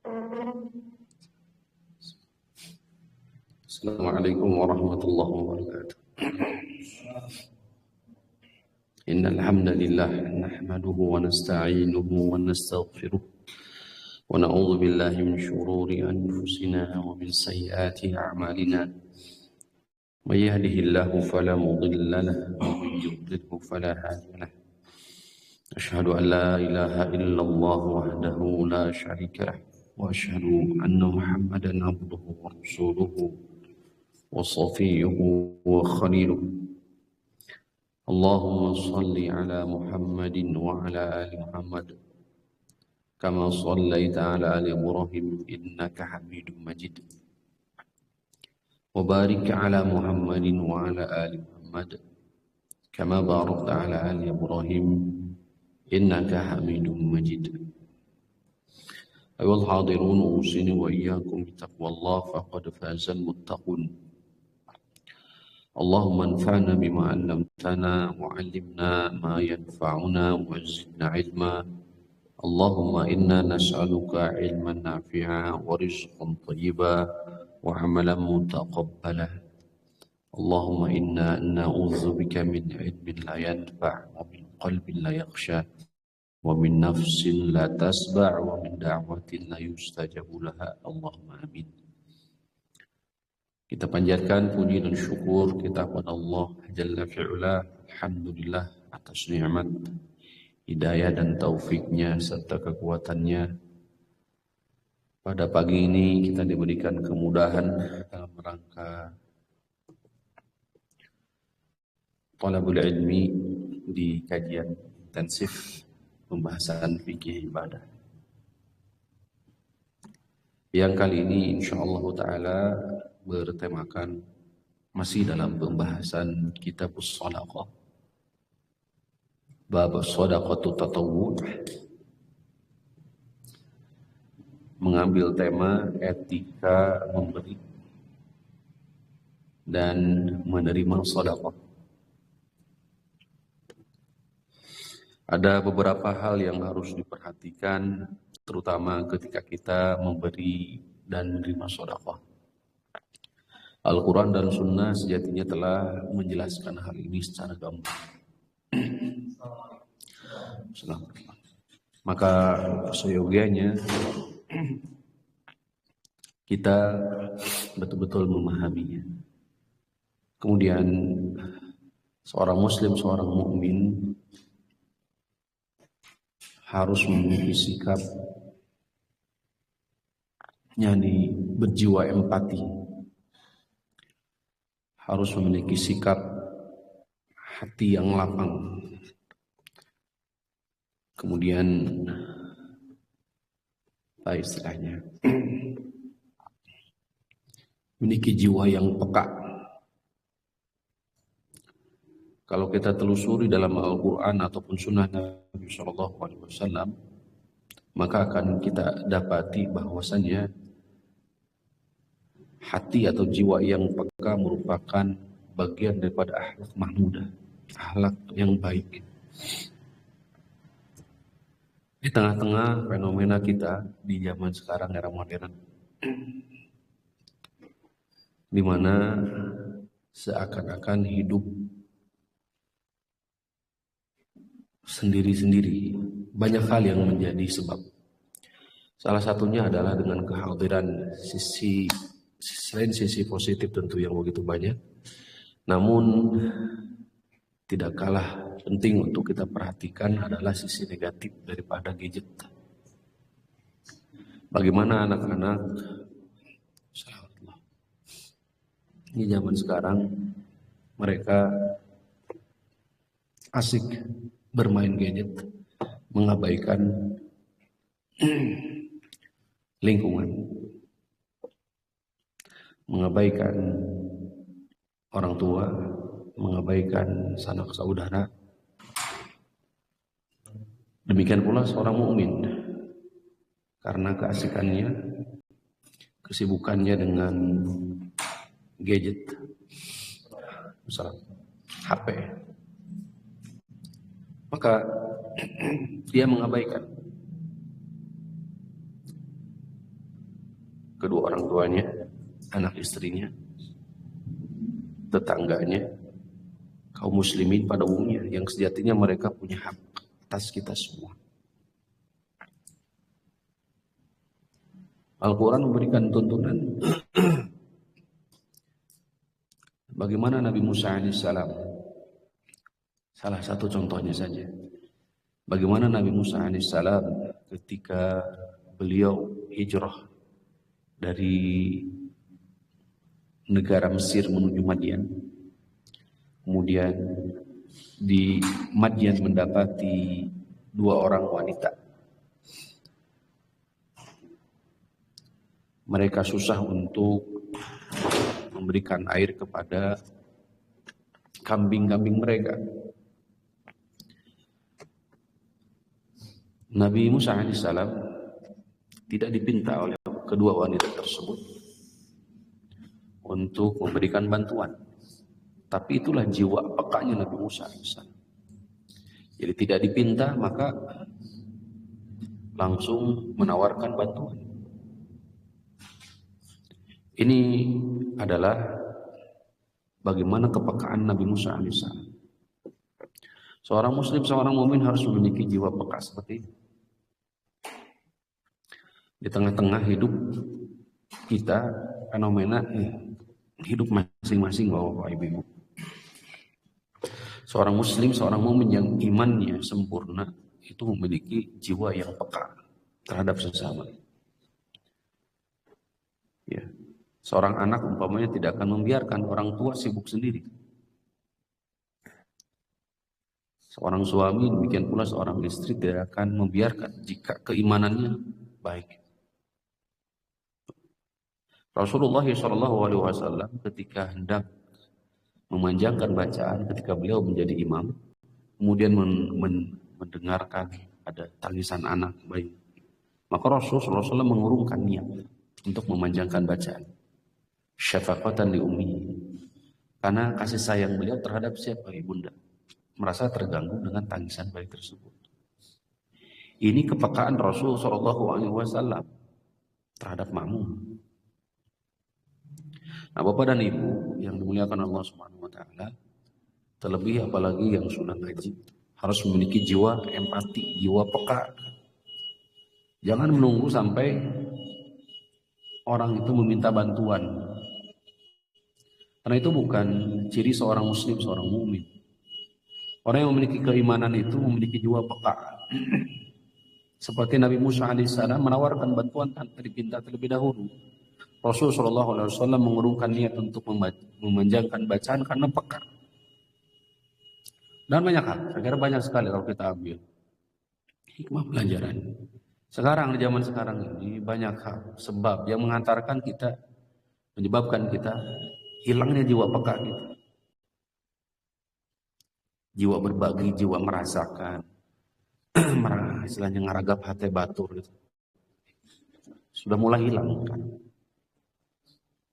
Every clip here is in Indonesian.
Assalamualaikum warahmatullahi wabarakatuh. Innal hamdalillah nahmaduhu wa nasta'inuhu wa nastaghfiruh wa na'udzu billahi min shururi anfusina wa min sayyiati a'malina. May yahdihillahu fala mudilla lahu wa may yudlilhu fala hadiya lahu. Ashhadu an la ilaha illallah wahdahu la syarika lahu wa ashhadu anna Muhammadan abduhu wa rasuluhu wa safiyuhu wa khaliluhu. Allahumma salli ala Muhammadin wa ala ali Muhammad kama sallaita ala ali Ibrahim innaka Hamidum Majid. Wa barik ala Muhammadin wa ala ali Muhammad kama barakta ala ali Ibrahim innaka Hamidum Majid. Ayuhal hadirun, usini wa iyyakum bitaqwallah faqad fazal muttaqun. Allahumma anfa'na bima 'allamtana wa 'allimna ma yanfa'una wa zidna 'ilma. Allahumma inna nas'aluka 'ilman nafi'a wa rizqan thayyiba wa 'amalan mutaqabbala. Allahumma inna na'udzubika min 'ilmin la yanfa' wa min qalbin la yakhsha wa min nafsin la tasba' wa min da'watin la yustajabu laha. Allahumma amin. Kita panjatkan puji dan syukur kita kepada Allah Jalla fi'ula. Alhamdulillah atas nikmat hidayah dan taufiknya serta kekuatannya. Pada pagi ini kita diberikan kemudahan dalam rangka talabul ilmi di kajian intensif pembahasan fikih ibadah. Yang kali ini insyaallah ta'ala bertemakan masih dalam pembahasan Kitabus Shadaqah, bab shadaqatu tatawwu', mengambil tema etika memberi dan menerima sedekah. Ada beberapa hal yang harus diperhatikan terutama ketika kita memberi dan menerima sedekah. Al-Quran dan Sunnah sejatinya telah menjelaskan hal ini secara gamblang. Maka seyogianya kita betul-betul memahaminya. Kemudian seorang muslim, seorang mukmin harus memiliki sikap yakni berjiwa empati, harus memiliki sikap hati yang lapang, kemudian apa istilahnya, memiliki jiwa yang peka. Kalau kita telusuri dalam Al-Quran ataupun Sunnah Nabi SAW, maka akan kita dapati bahwasannya hati atau jiwa yang peka merupakan bagian daripada akhlak mahmudah, akhlak yang baik. Di tengah-tengah fenomena kita di zaman sekarang, era modern, di mana seakan-akan hidup sendiri-sendiri, banyak hal yang menjadi sebab. Salah satunya adalah dengan kehadiran selain sisi positif tentu yang begitu banyak, namun tidak kalah penting untuk kita perhatikan adalah sisi negatif daripada gadget. Bagaimana anak-anak di zaman sekarang mereka asik bermain gadget, mengabaikan lingkungan, mengabaikan orang tua, mengabaikan sanak saudara. Demikian pula seorang mukmin, karena keasikannya, kesibukannya dengan gadget, misalnya HP, maka dia mengabaikan kedua orang tuanya, anak istrinya, tetangganya, kaum muslimin pada umumnya yang sejatinya mereka punya hak atas kita semua. Al-Quran memberikan tuntunan bagaimana Nabi Musa alaihissalam. Salah satu contohnya saja. Bagaimana Nabi Musa alaihissalam ketika beliau hijrah dari negara Mesir menuju Madian. Kemudian di Madian mendapati dua orang wanita. Mereka susah untuk memberikan air kepada kambing-kambing mereka. Nabi Musa alaihissalam tidak dipinta oleh kedua wanita tersebut untuk memberikan bantuan. Tapi itulah jiwa pekanya Nabi Musa alaihissalam. Jadi tidak dipinta maka langsung menawarkan bantuan. Ini adalah bagaimana kepekaan Nabi Musa alaihissalam. Seorang muslim, seorang mukmin harus memiliki jiwa peka seperti ini. Di tengah-tengah hidup kita fenomena hidup masing-masing bapak ibu. Seorang muslim, seorang mukmin yang imannya sempurna itu memiliki jiwa yang peka terhadap sesama. Ya. Seorang anak umpamanya tidak akan membiarkan orang tua sibuk sendiri. Seorang suami demikian pula seorang istri tidak akan membiarkan jika keimanannya baik. Rasulullah SAW ketika hendak memanjangkan bacaan, ketika beliau menjadi imam, kemudian mendengarkan ada tangisan anak bayi, maka Rasulullah SAW mengurungkan niat untuk memanjangkan bacaan. Syafaqatan li ummi, karena kasih sayang beliau terhadap siapa ibunda merasa terganggu dengan tangisan bayi tersebut. Ini kepekaan Rasul SAW terhadap makmum. Nah, Bapak dan Ibu yang dimuliakan Allah Subhanahu wa taala, terlebih apalagi yang sudah ngaji, harus memiliki jiwa empati, jiwa peka. Jangan menunggu sampai orang itu meminta bantuan. Karena itu bukan ciri seorang muslim, seorang mukmin. Orang yang memiliki keimanan itu memiliki jiwa peka. Seperti Nabi Musa alaihissalam menawarkan bantuan tanpa dipinta terlebih dahulu. Rasulullah SAW mengurungkan niat untuk memanjangkan bacaan karena peka. Dan banyak hal, saya kira banyak sekali kalau kita ambil hikmah pelajaran. Sekarang di zaman sekarang ini banyak hal sebab yang mengantarkan kita, menyebabkan kita hilangnya jiwa peka kita. Jiwa berbagi, jiwa merasakan, istilahnya ngaragap hati batur gitu. Sudah mulai hilang kan.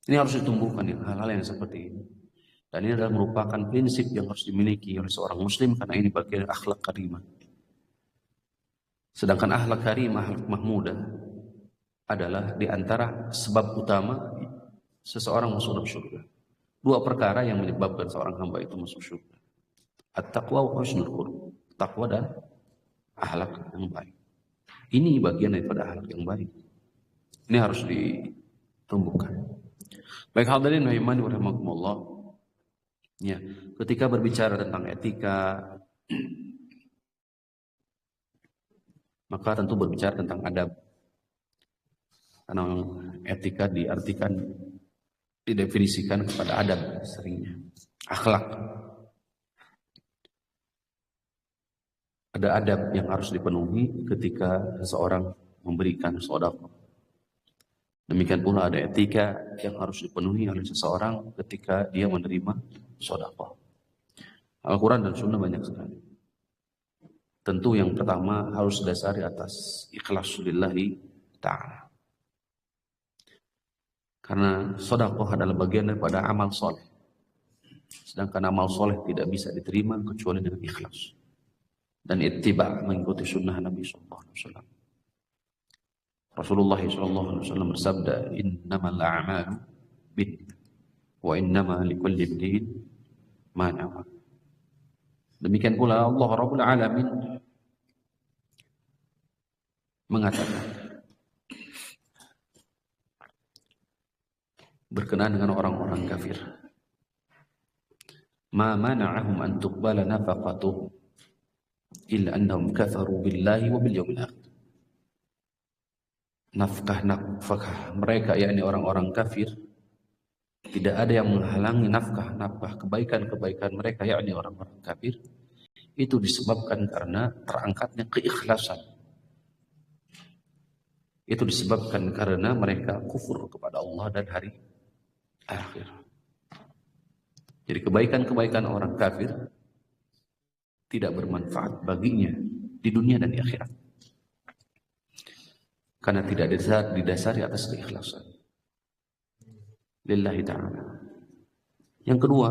Ini harus ditumbuhkan ya, hal-hal yang seperti ini. Dan ini adalah merupakan prinsip yang harus dimiliki oleh seorang muslim karena ini bagian akhlak karimah. Sedangkan akhlak karimah, akhlak mahmudah adalah di antara sebab utama seseorang masuk dalam surga. Dua perkara yang menyebabkan seorang hamba itu masuk surga. At-taqwa wa husnul khuluq. Takwa dan akhlak yang baik. Ini bagian daripada akhlak yang baik. Ini harus ditumbuhkan. Baik hadirin rahimani wa rahimakumullah. Ya, ketika berbicara tentang etika, maka tentu berbicara tentang adab. Karena etika diartikan, didefinisikan kepada adab seringnya. Akhlak. Ada adab yang harus dipenuhi ketika seseorang memberikan sedekah. Demikian pula ada etika yang harus dipenuhi oleh seseorang ketika dia menerima sedekah. Al-Quran dan Sunnah banyak sekali. Tentu yang pertama harus dasari atas ikhlas lillahi ta'ala. Karena sedekah adalah bagian daripada amal soleh. Sedangkan amal soleh tidak bisa diterima kecuali dengan ikhlas. Dan ittiba, mengikuti sunnah Nabi SAW. Rasulullah SAW bersabda, "Innamal a'malu binniyat wa innama likulli imri'in ma nawa." Demikian pula Allah Rabbul Alamin mengatakan berkenaan dengan orang-orang kafir, "Ma mana'ahum an tuqbala nafaqatuhum illa annahum kafaru billahi wa bil yawmil akhir." Nafkah mereka, yakni orang-orang kafir, tidak ada yang menghalangi nafkah kebaikan-kebaikan mereka, yakni orang-orang kafir, itu disebabkan karena terangkatnya keikhlasan. Itu disebabkan karena mereka kufur kepada Allah dan hari akhir. Jadi kebaikan-kebaikan orang kafir tidak bermanfaat baginya di dunia dan di akhirat, karena tidak didasari atas keikhlasan lillahi ta'ala. Yang kedua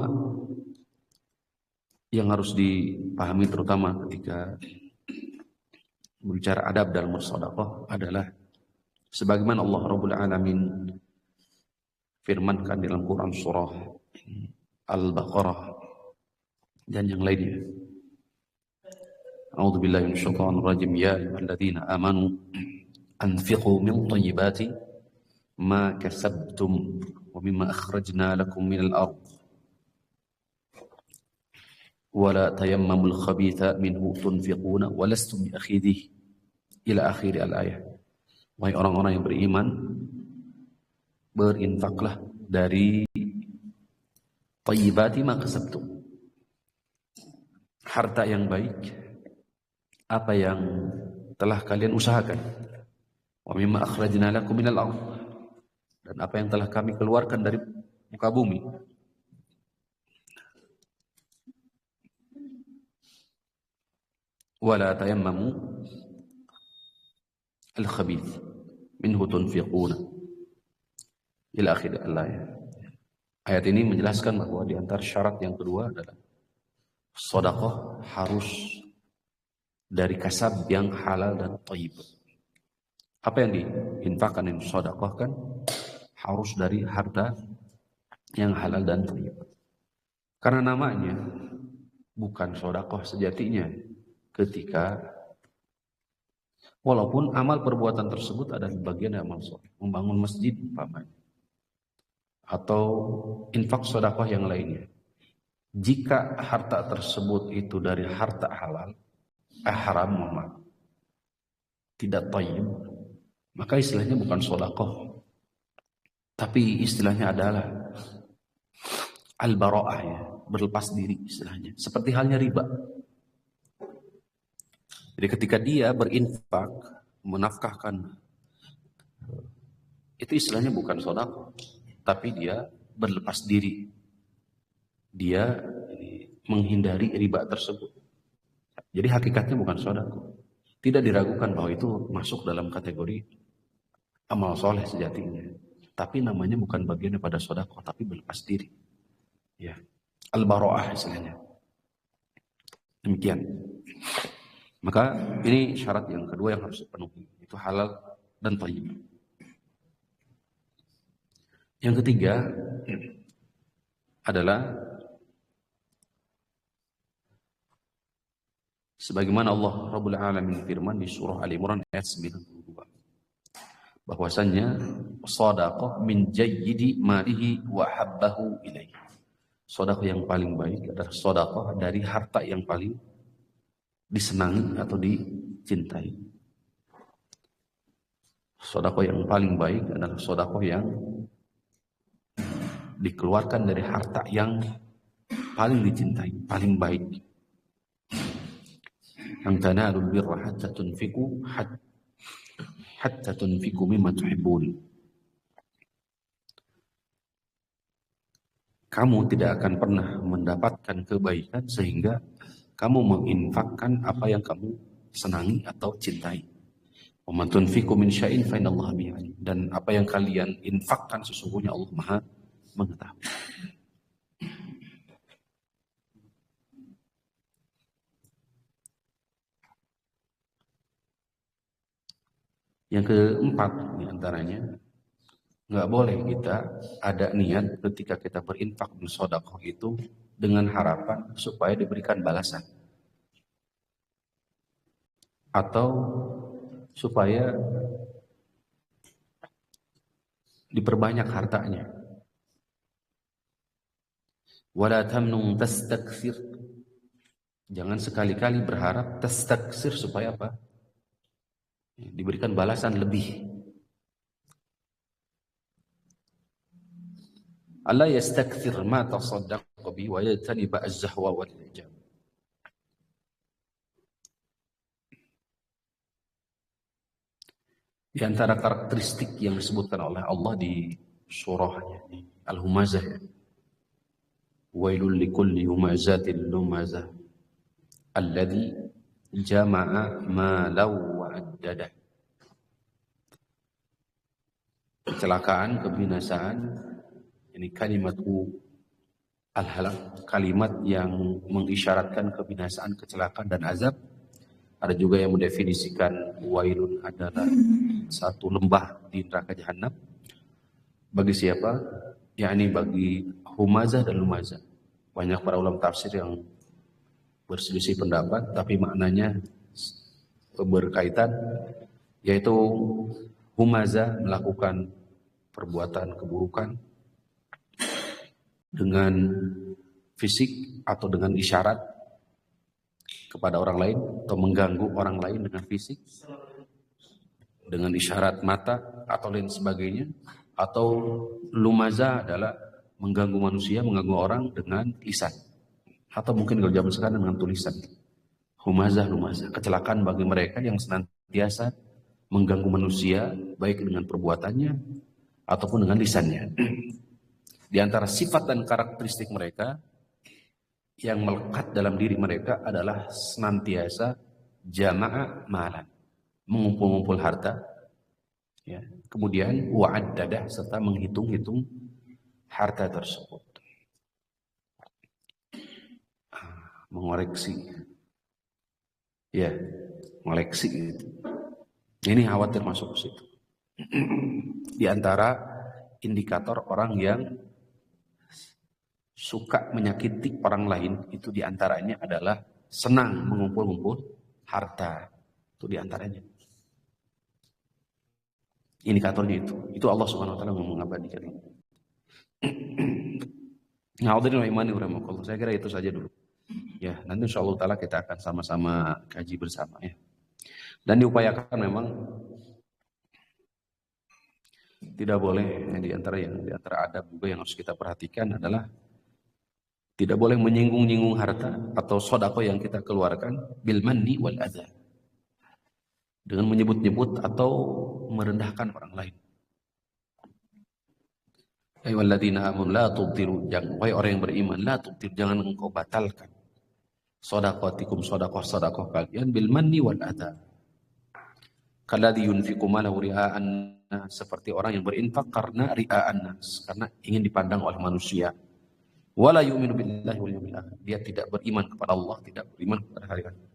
yang harus dipahami terutama ketika berbicara adab dalam bersedekah adalah sebagaimana Allah Rabbul Alamin firmankan dalam Quran surah Al-Baqarah dan yang lainnya. A'udzubillahi minasyaitonir rajim. Ya ayyuhalladzina amanu anfiqu min thayyibati ma kasabtum wa mimma akhrajna lakum minal ardh wa la tayammamul khabitha minhu tunfiquna wa lastum biakhidhihi ila akhir al-ayah. Wahai orang-orang yang beriman, berinfaklah dari thayyibati ma kasabtum, harta yang baik, apa yang telah kalian usahakan, wa mimma akhrajna lakum minal ardh, dan apa yang telah kami keluarkan dari muka bumi. Wala tayammamu al-khabith minhu tunfiquna ila akhir al-ayah. Ayat ini menjelaskan bahwa di antara syarat yang kedua adalah sedekah harus dari kasab yang halal dan thayyib. Apa yang diinfakkan, yang sedekahkan, harus dari harta yang halal dan thayyib. Karena namanya bukan sedekah sejatinya ketika walaupun amal perbuatan tersebut adalah bagian amal soleh, membangun masjid umpamanya, atau infak sedekah yang lainnya. Jika harta tersebut itu dari harta halal, haram, tidak thayyib, maka istilahnya bukan sedekah, tapi istilahnya adalah al-bara'ah, ya, berlepas diri istilahnya. Seperti halnya riba. Jadi ketika dia berinfak, menafkahkan, itu istilahnya bukan sedekah, tapi dia berlepas diri. Dia menghindari riba tersebut. Jadi hakikatnya bukan sedekah. Tidak diragukan bahwa itu masuk dalam kategori amal soleh sejatinya. Tapi namanya bukan bagian daripada sedekah, tapi berlepas diri. Ya, al-bara'ah istilahnya. Demikian. Maka ini syarat yang kedua yang harus dipenuhi, itu halal dan thayyib. Yang ketiga adalah sebagaimana Allah Rabbul Alamin firman di surah Al-Imran ayat 92, bahwasannya shadaqah min jayyidi malihi wa habbahu ilaihi. Shadaqah yang paling baik adalah shadaqah dari harta yang paling disenangi atau dicintai. Shadaqah yang paling baik adalah shadaqah yang dikeluarkan dari harta yang paling dicintai, paling baik. Yang tanalul birra hatta tunfiqu mimma tuhibbun. Kamu tidak akan pernah mendapatkan kebaikan sehingga kamu menginfakkan apa yang kamu senangi atau cintai. Wa man tunfiqu min syai'in fa innallaha bihi alim. Dan apa yang kalian infakkan sesungguhnya Allah Maha mengetahui. Yang keempat diantaranya, nggak boleh kita ada niat ketika kita berinfak bersedekah itu dengan harapan supaya diberikan balasan atau supaya diperbanyak hartanya. Wala tamnun tastakthir. Jangan sekali-kali berharap tastakthir supaya apa? Diberikan balasan lebih. Allah yastakthir ma tasaddaqa bi wa yajtaniba az-zahwa wal ijab. Di antara karakteristik yang disebutkan oleh Allah di surahnya Al-Humazah, wailul likulli humazatil lumazah alladzi jama'a malau wa addada. Kecelakaan, kebinasaan, ini kalimatu al-halak, kalimat yang mengisyaratkan kebinasaan, kecelakaan dan azab. Ada juga yang mendefinisikan wailun adalah satu lembah di neraka jahanam. Bagi siapa? Yakni bagi humazah dan lumazah. Banyak para ulama tafsir yang berselisih pendapat, tapi maknanya berkaitan, yaitu humazah melakukan perbuatan keburukan dengan fisik atau dengan isyarat kepada orang lain, atau mengganggu orang lain dengan fisik, dengan isyarat mata atau lain sebagainya. Atau lumaza adalah mengganggu manusia, mengganggu orang dengan lisan, atau mungkin kalau zaman sekarang dengan tulisan. Humazah, lumazah, kecelakaan bagi mereka yang senantiasa mengganggu manusia baik dengan perbuatannya ataupun dengan lisannya. Di antara sifat dan karakteristik mereka yang melekat dalam diri mereka adalah senantiasa jama'a malan, mengumpul-ngumpul harta, ya. Kemudian wa'addadah, serta menghitung-hitung harta tersebut, mengoreksi, ya, mengoreksi gitu. Ini khawatir masuk ke situ. Di antara indikator orang yang suka menyakiti orang lain itu diantaranya adalah senang mengumpul-ngumpul harta. Itu diantaranya. Indikatornya itu Allah Subhanahu Wa Taala mengabadikan ini. Hadirin wa imani rahimakumullah. Saya kira itu saja dulu. Ya, nanti insyaallah taala kita akan sama-sama kaji bersama ya. Dan diupayakan memang tidak boleh di antara adab juga yang harus kita perhatikan adalah tidak boleh menyinggung-nyinggung harta atau sedekah yang kita keluarkan bil manni wal adza, dengan menyebut-nyebut atau merendahkan orang lain. Ayyuhalladzina amanu la tubtilu, wahai orang yang beriman, la tubtilu, jangan engkau batalkan shadaqatikum, sedekah kalian bil manni wal adza. Kalladzi yunfiqu malahu ria'an, seperti orang yang berinfak karena ria'an nas, karena ingin dipandang oleh manusia. Wala yu'minu billahi wal yawmil akhir, dia tidak beriman kepada Allah, tidak beriman kepada hari akhir.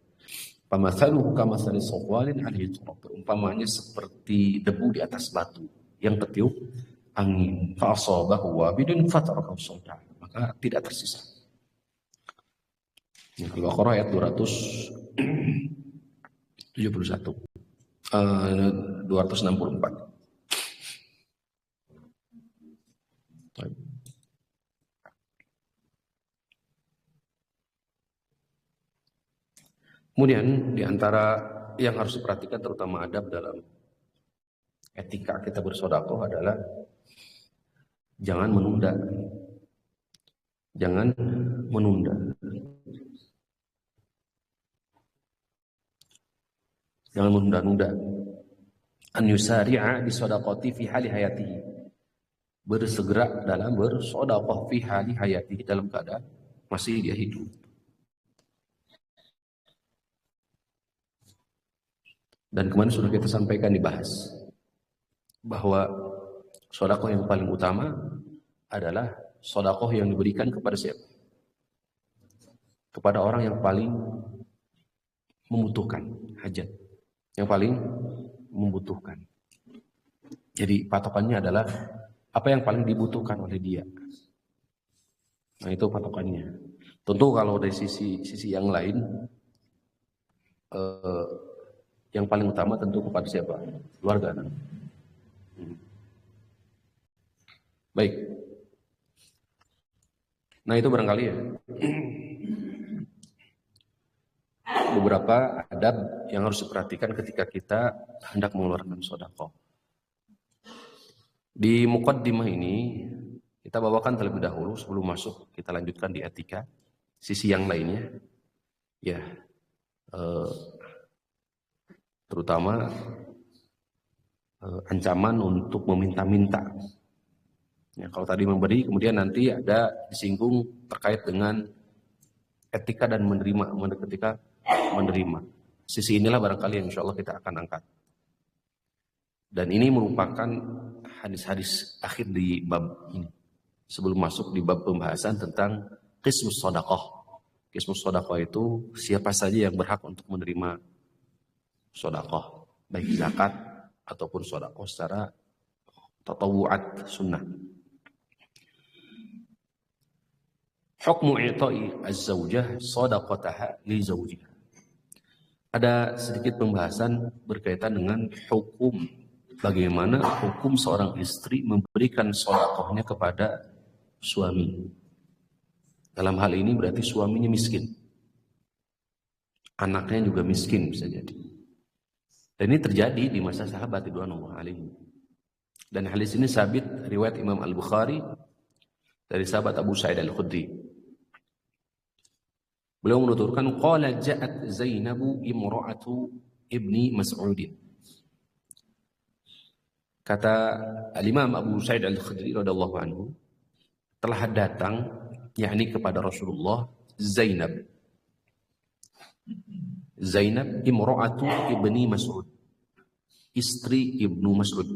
Famathaluhu kamathali sawwalin 'alaihi turab, perumpamaannya seperti debu di atas batu yang tertiup angin. Fa asabahu wabilun fatarakahu sawda, maka tidak tersisa. Al-Baqarah ayat 264. Kemudian di antara yang harus diperhatikan terutama adab dalam etika kita bersedekah adalah jangan menunda. Jangan menunda. Jangan menunda-nunda. An yusari'a bi shadaqati fi hali hayatihi. Bersegera dalam bersedekah fi hali hayatihi, dalam keadaan masih dia hidup. Dan kemarin sudah kita sampaikan, dibahas bahwa sedekah yang paling utama adalah sedekah yang diberikan kepada siapa? Kepada orang yang paling membutuhkan hajat, yang paling membutuhkan. Jadi patokannya adalah apa yang paling dibutuhkan oleh dia. Nah itu patokannya. Tentu kalau dari sisi yang lain, yang paling utama tentu kepada siapa? Keluarga. Baik. Nah itu barangkali ya beberapa adab yang harus diperhatikan ketika kita hendak mengeluarkan sedekah. Di muqaddimah ini kita bawakan terlebih dahulu sebelum masuk kita lanjutkan di etika. Sisi yang lainnya, ya terutama ancaman untuk meminta-minta. Ya, kalau tadi memberi, kemudian nanti ada disinggung terkait dengan etika dan menerima ketika menerima. Sisi inilah barangkali yang insya Allah kita akan angkat. Dan ini merupakan hadis-hadis akhir di bab ini. Sebelum masuk di bab pembahasan tentang qismus shadaqah. Qismus shadaqah itu siapa saja yang berhak untuk menerima shadaqah, baik zakat ataupun shadaqah secara tatawu'at sunnah. Hukmu i'ta'i az-zawjah shadaqataha li zawjiha. Ada sedikit pembahasan berkaitan dengan hukum, bagaimana hukum seorang istri memberikan shadaqahnya kepada suami. Dalam hal ini berarti suaminya miskin, anaknya juga miskin bisa jadi. Dan ini terjadi di masa sahabat ridwanullah alaihim. Dan hadis ini sabit riwayat Imam Al-Bukhari dari sahabat Abu Sa'id Al-Khudri. Beliau menuturkan qala ja'at Zainabu imra'atu ibni Mas'ud. Kata Al-Imam Abu Sa'id Al-Khudri radhiyallahu anhu, telah datang yakni kepada Rasulullah Zainab imra'atu ibni Mas'ud, istri Ibnu Mas'ud.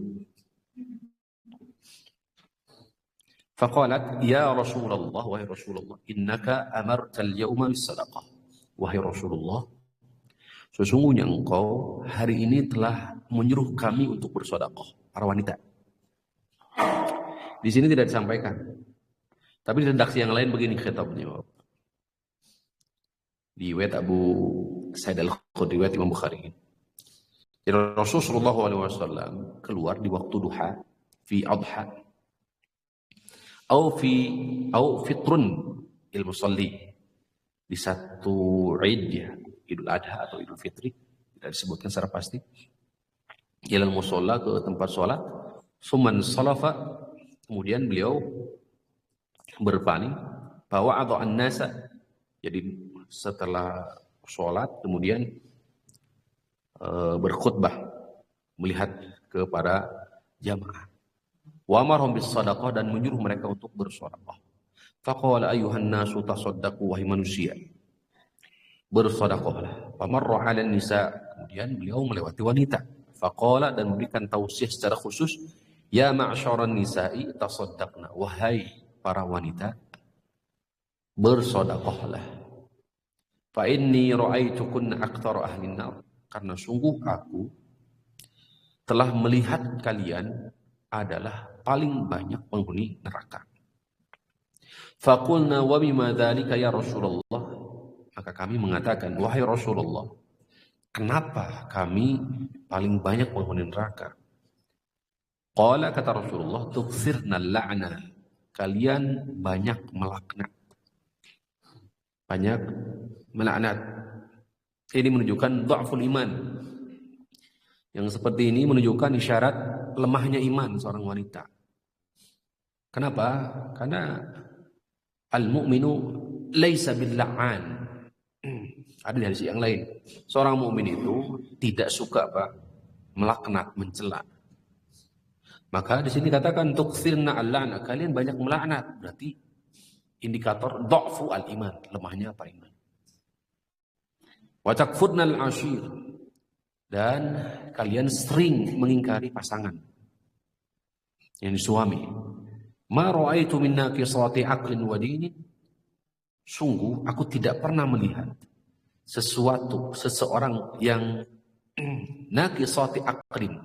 Faqalat ya Rasulullah, wahai Rasulullah, innaka amarta al-yawma bis-sadaqah. Wahai Rasulullah, sesungguhnya engkau hari ini telah menyuruh kami untuk bersedekah, para wanita. Di sini tidak disampaikan. Tapi di redaksi yang lain begini khitabnya. Di riwayat Abu Sa'id Al-Khudri, riwayat Imam Bukhari. Jadi Rasulullah SAW keluar di waktu duha, fi adha, au fitrun il-musalli, di satu Id ya, Idul Adha atau Idul Fitri, tidak disebutkan secara pasti. Ilal musalla, ke tempat sholat, suman salafa, kemudian beliau berpaling, bahwa atau an-nasa, jadi setelah sholat kemudian berkhutbah melihat kepada jamaah. Wa amarhum bis shadaqah, dan menyuruh mereka untuk bersedekah. Faqala ayyuhan nasu tasaddaqu, wahai manusia, bersedekahlah. Famarra 'alan nisa, kemudian beliau melewati wanita. Faqala, dan memberikan tausiah secara khusus, ya ma'syaran nisa'i tasaddaqna, wahai para wanita, bersedekahlah. Fa inni ra'aitukunna aktsara ahlin nar, karena sungguh aku telah melihat kalian adalah paling banyak penghuni neraka. Faqulna wa bima dzalika ya Rasulullah, maka kami mengatakan, wahai Rasulullah, kenapa kami paling banyak penghuni neraka? Qala, kata Rasulullah, tukthirna la'na, kalian banyak melaknat. Banyak melaknat. Ini menunjukkan dha'ful iman. Yang seperti ini menunjukkan isyarat lemahnya iman seorang wanita. Kenapa? Karena al-mu'minu laisa bil-la'an. Ada di hadis yang lain. Seorang mukmin itu tidak suka melaknat, mencela. Maka di sini katakan tukthirna al-la'na, kalian banyak melaknat. Berarti indikator dha'fu al-iman, lemahnya iman. Wa takfurna al-ashir, dan kalian sering mengingkari pasangan, yang suami. Ma ra'aitu min naqisati aqlin wa dinin, sungguh aku tidak pernah melihat seseorang yang naqisati aqlin,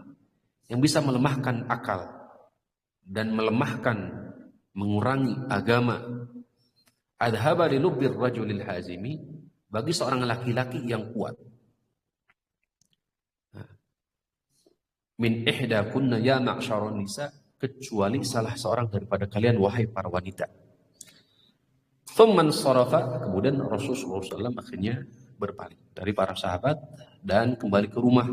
yang bisa melemahkan akal dan melemahkan, mengurangi agama. Adhaba li lubbir rajulil hazimi, bagi seorang laki-laki yang kuat. Min ihda kunna ya ma'syarun nisa, kecuali salah seorang daripada kalian wahai para wanita. Thumman sarafa, kemudian Rasulullah SAW akhirnya berpaling dari para sahabat dan kembali ke rumah.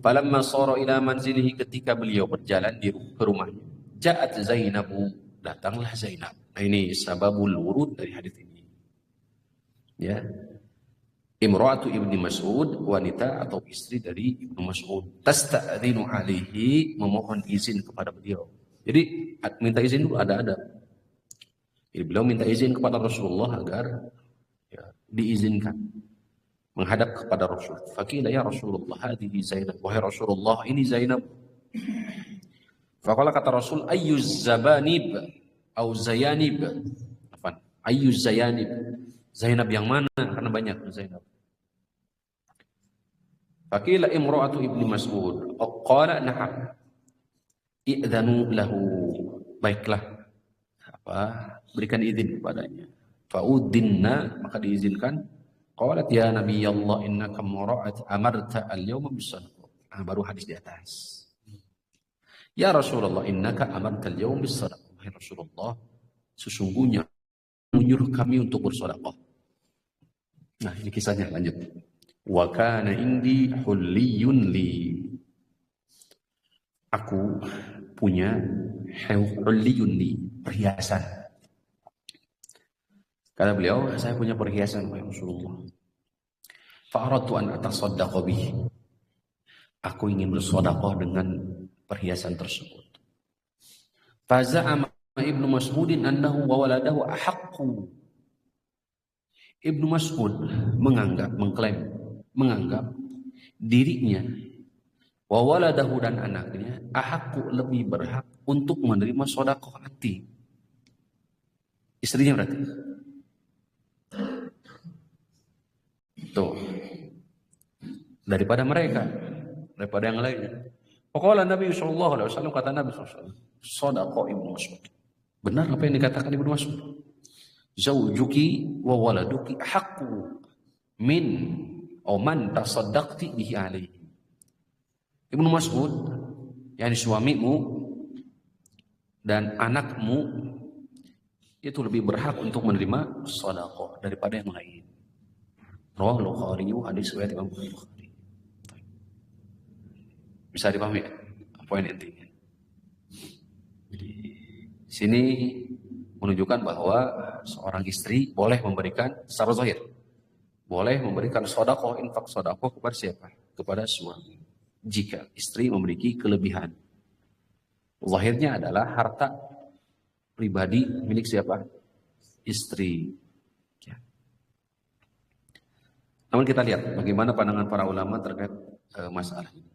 Falamma sara ila manzilihi, ketika beliau berjalan ke rumahnya, ja'at Zainabu, datanglah Zainab. Nah, ini sababul wurud dari hadis ini. Ya. Imra'atu Ibni Mas'ud, wanita atau istri dari Ibnu Mas'ud. Tasta'dzinu alaihi, memohon izin kepada beliau. Jadi minta izin dulu ada. Jadi beliau minta izin kepada Rasulullah agar diizinkan menghadap kepada Rasul. Faqila ya Rasulullah, hadhihi Zainab. Wahai Rasulullah, ini Zainab. Faqala, kata Rasul, ayyuz zabanib au zayanib. Apa? Ayyuz zayanib. Zainab yang mana? Karena banyak Zainab. Faqila imra'atu Ibni Mas'ud. Qala na'am. I'dzanu lahu. Baiklah. Berikan izin kepadanya. Fa'udinna, maka diizinkan. Qalat ya Nabi Allah, innaka mara'at amarta al-yawma bis-sadaqah. Baru hadis di atas. Ya Rasulullah, innaka amarta al-yawma bis-sadaqah. Wahai Rasulullah, sesungguhnya menyuruh kami untuk bersedekah. Nah, ini kisahnya lanjut. Wa kana indi hulliyun li. Aku punya hulliyun li, perhiasan. Kata beliau, saya punya perhiasan wahai Rasulullah. Fa'aradtu an atasaddaqa bihi. Aku ingin bersedekah dengan perhiasan tersebut. Faza'ama Ibnu Mas'udin annahu wa waladahu ahaqqu. Ibnu Mas'ud menganggap dirinya wa waladahu, dan anaknya, ahaqqu, lebih berhak untuk menerima sedekah hati. Istrinya berarti. Tuh. Daripada mereka, daripada yang lainnya. Pokoknya Nabi SAW, kata Nabi SAW, sedekah Ibnu Mas'ud. Benar apa yang dikatakan Ibnu Mas'ud. Zawjuki wa waladuki haqqu min man tasaddaqti bihi alaihi. Ibnu Mas'ud, yakni suamimu dan anakmu itu lebih berhak untuk menerima sedekah daripada yang lain. Rawahul Bukhari, hadis riwayat Imam Bukhari. Bisa dipahami poin intinya. Di sini menunjukkan bahwa seorang istri boleh memberikan secara zahir, boleh memberikan sedekah, infak sedekah kepada siapa? Kepada suami. Jika istri memiliki kelebihan, zahirnya adalah harta pribadi milik siapa? Istri. Ya. Namun kita lihat bagaimana pandangan para ulama terkait masalah ini.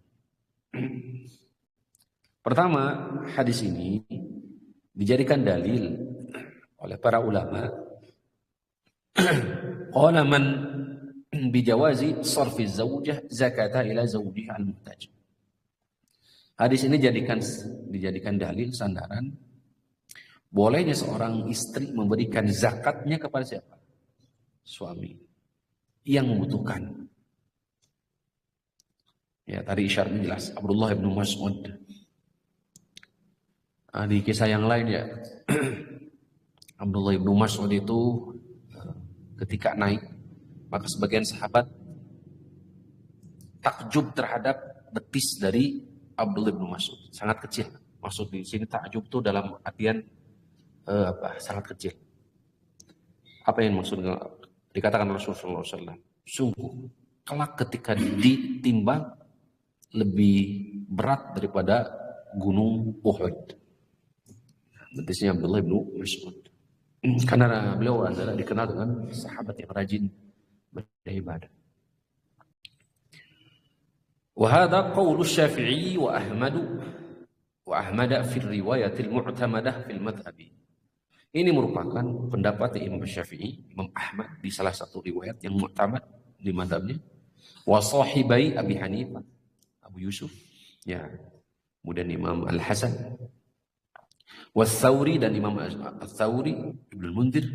Pertama, hadis ini dijadikan dalil oleh para ulama qala man bijawazi sarfi zawjah zakata ila zawjiha al-muhtaj. Hadis ini dijadikan dalil sandaran bolehnya seorang istri memberikan zakatnya kepada siapa? Suami yang membutuhkan. Ya, tadi isyaratnya jelas. Abdullah bin Mas'ud. Di kisah yang lain ya, Abdullah bin Mas'ud itu ketika naik, maka sebagian sahabat takjub terhadap betis dari Abdullah bin Mas'ud, sangat kecil. Maksud di sini takjub itu dalam artian sangat kecil. Apa yang maksudnya dikatakan Rasulullah SAW? Sungguh kelak ketika ditimbang lebih berat daripada gunung Uhud. Betisnya Abdullah bin Mas'ud. Karena beliau adalah dikenal dengan sahabat yang rajin beribadah. Wa hadha qaulu Syafi'i wa Ahmad fi riwayat al-mu'tamadah fil madhhabi. Ini merupakan pendapat Imam Syafi'i, Imam Ahmad di salah satu riwayat yang mu'tamad di madhabnya. Wa sahibai Abi Hanifah. Abu Yusuf, ya. Kemudian Imam Al-Hasan, Was-Tsauri dan Imam Al-Tsauri, Ibnu Munzir.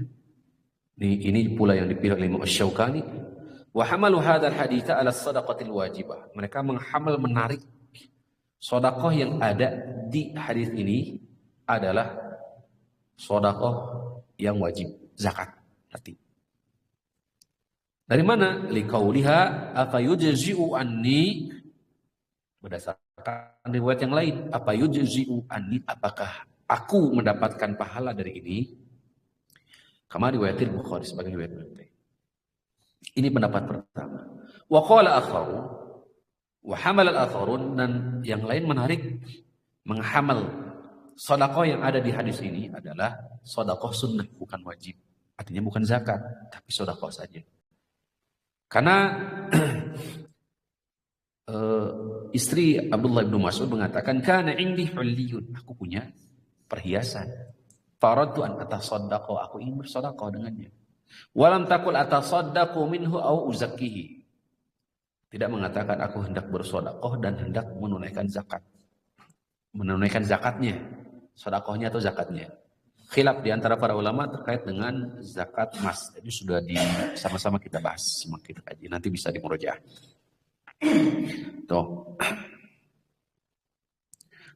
Ini pula yang dipilih oleh Imam Asy-Syaukani. Wa hamalu hadzal haditsa 'ala shadaqatil wajibah. Mereka menarik sedekah yang ada di hadis ini adalah sedekah yang wajib, zakat. Berarti dari mana? Liqauliha afa yujzi'u anni, berdasarkan riwayat yang lain, apa yujzi'u anni, apakah aku mendapatkan pahala dari ini? Kama riwayatil Bukhari sebagai riwayat Bukhari. Ini pendapat pertama. Wa qala akharu wa hamal al-akharun, dan yang lain menarik menghamal sedekah yang ada di hadis ini adalah sedekah sunnah, bukan wajib. Artinya bukan zakat, tapi sedekah saja. Karena istri Abdullah bin Mas'ud mengatakan, kana indi hulliyun, aku punya perhiasan. Faradtu an atasaddaqu, aku ingin bersedekah dengannya. Walam taqul atasaddaqu minhu au uzakkihi. Tidak mengatakan aku hendak bersedekah dan hendak menunaikan zakat. Menunaikan zakatnya, sedekahnya atau zakatnya. Khilaf di antara para ulama terkait dengan zakat emas. Ini sudah sama-sama kita bahas, kita kaji. Nanti bisa dimurojaah. Tuh.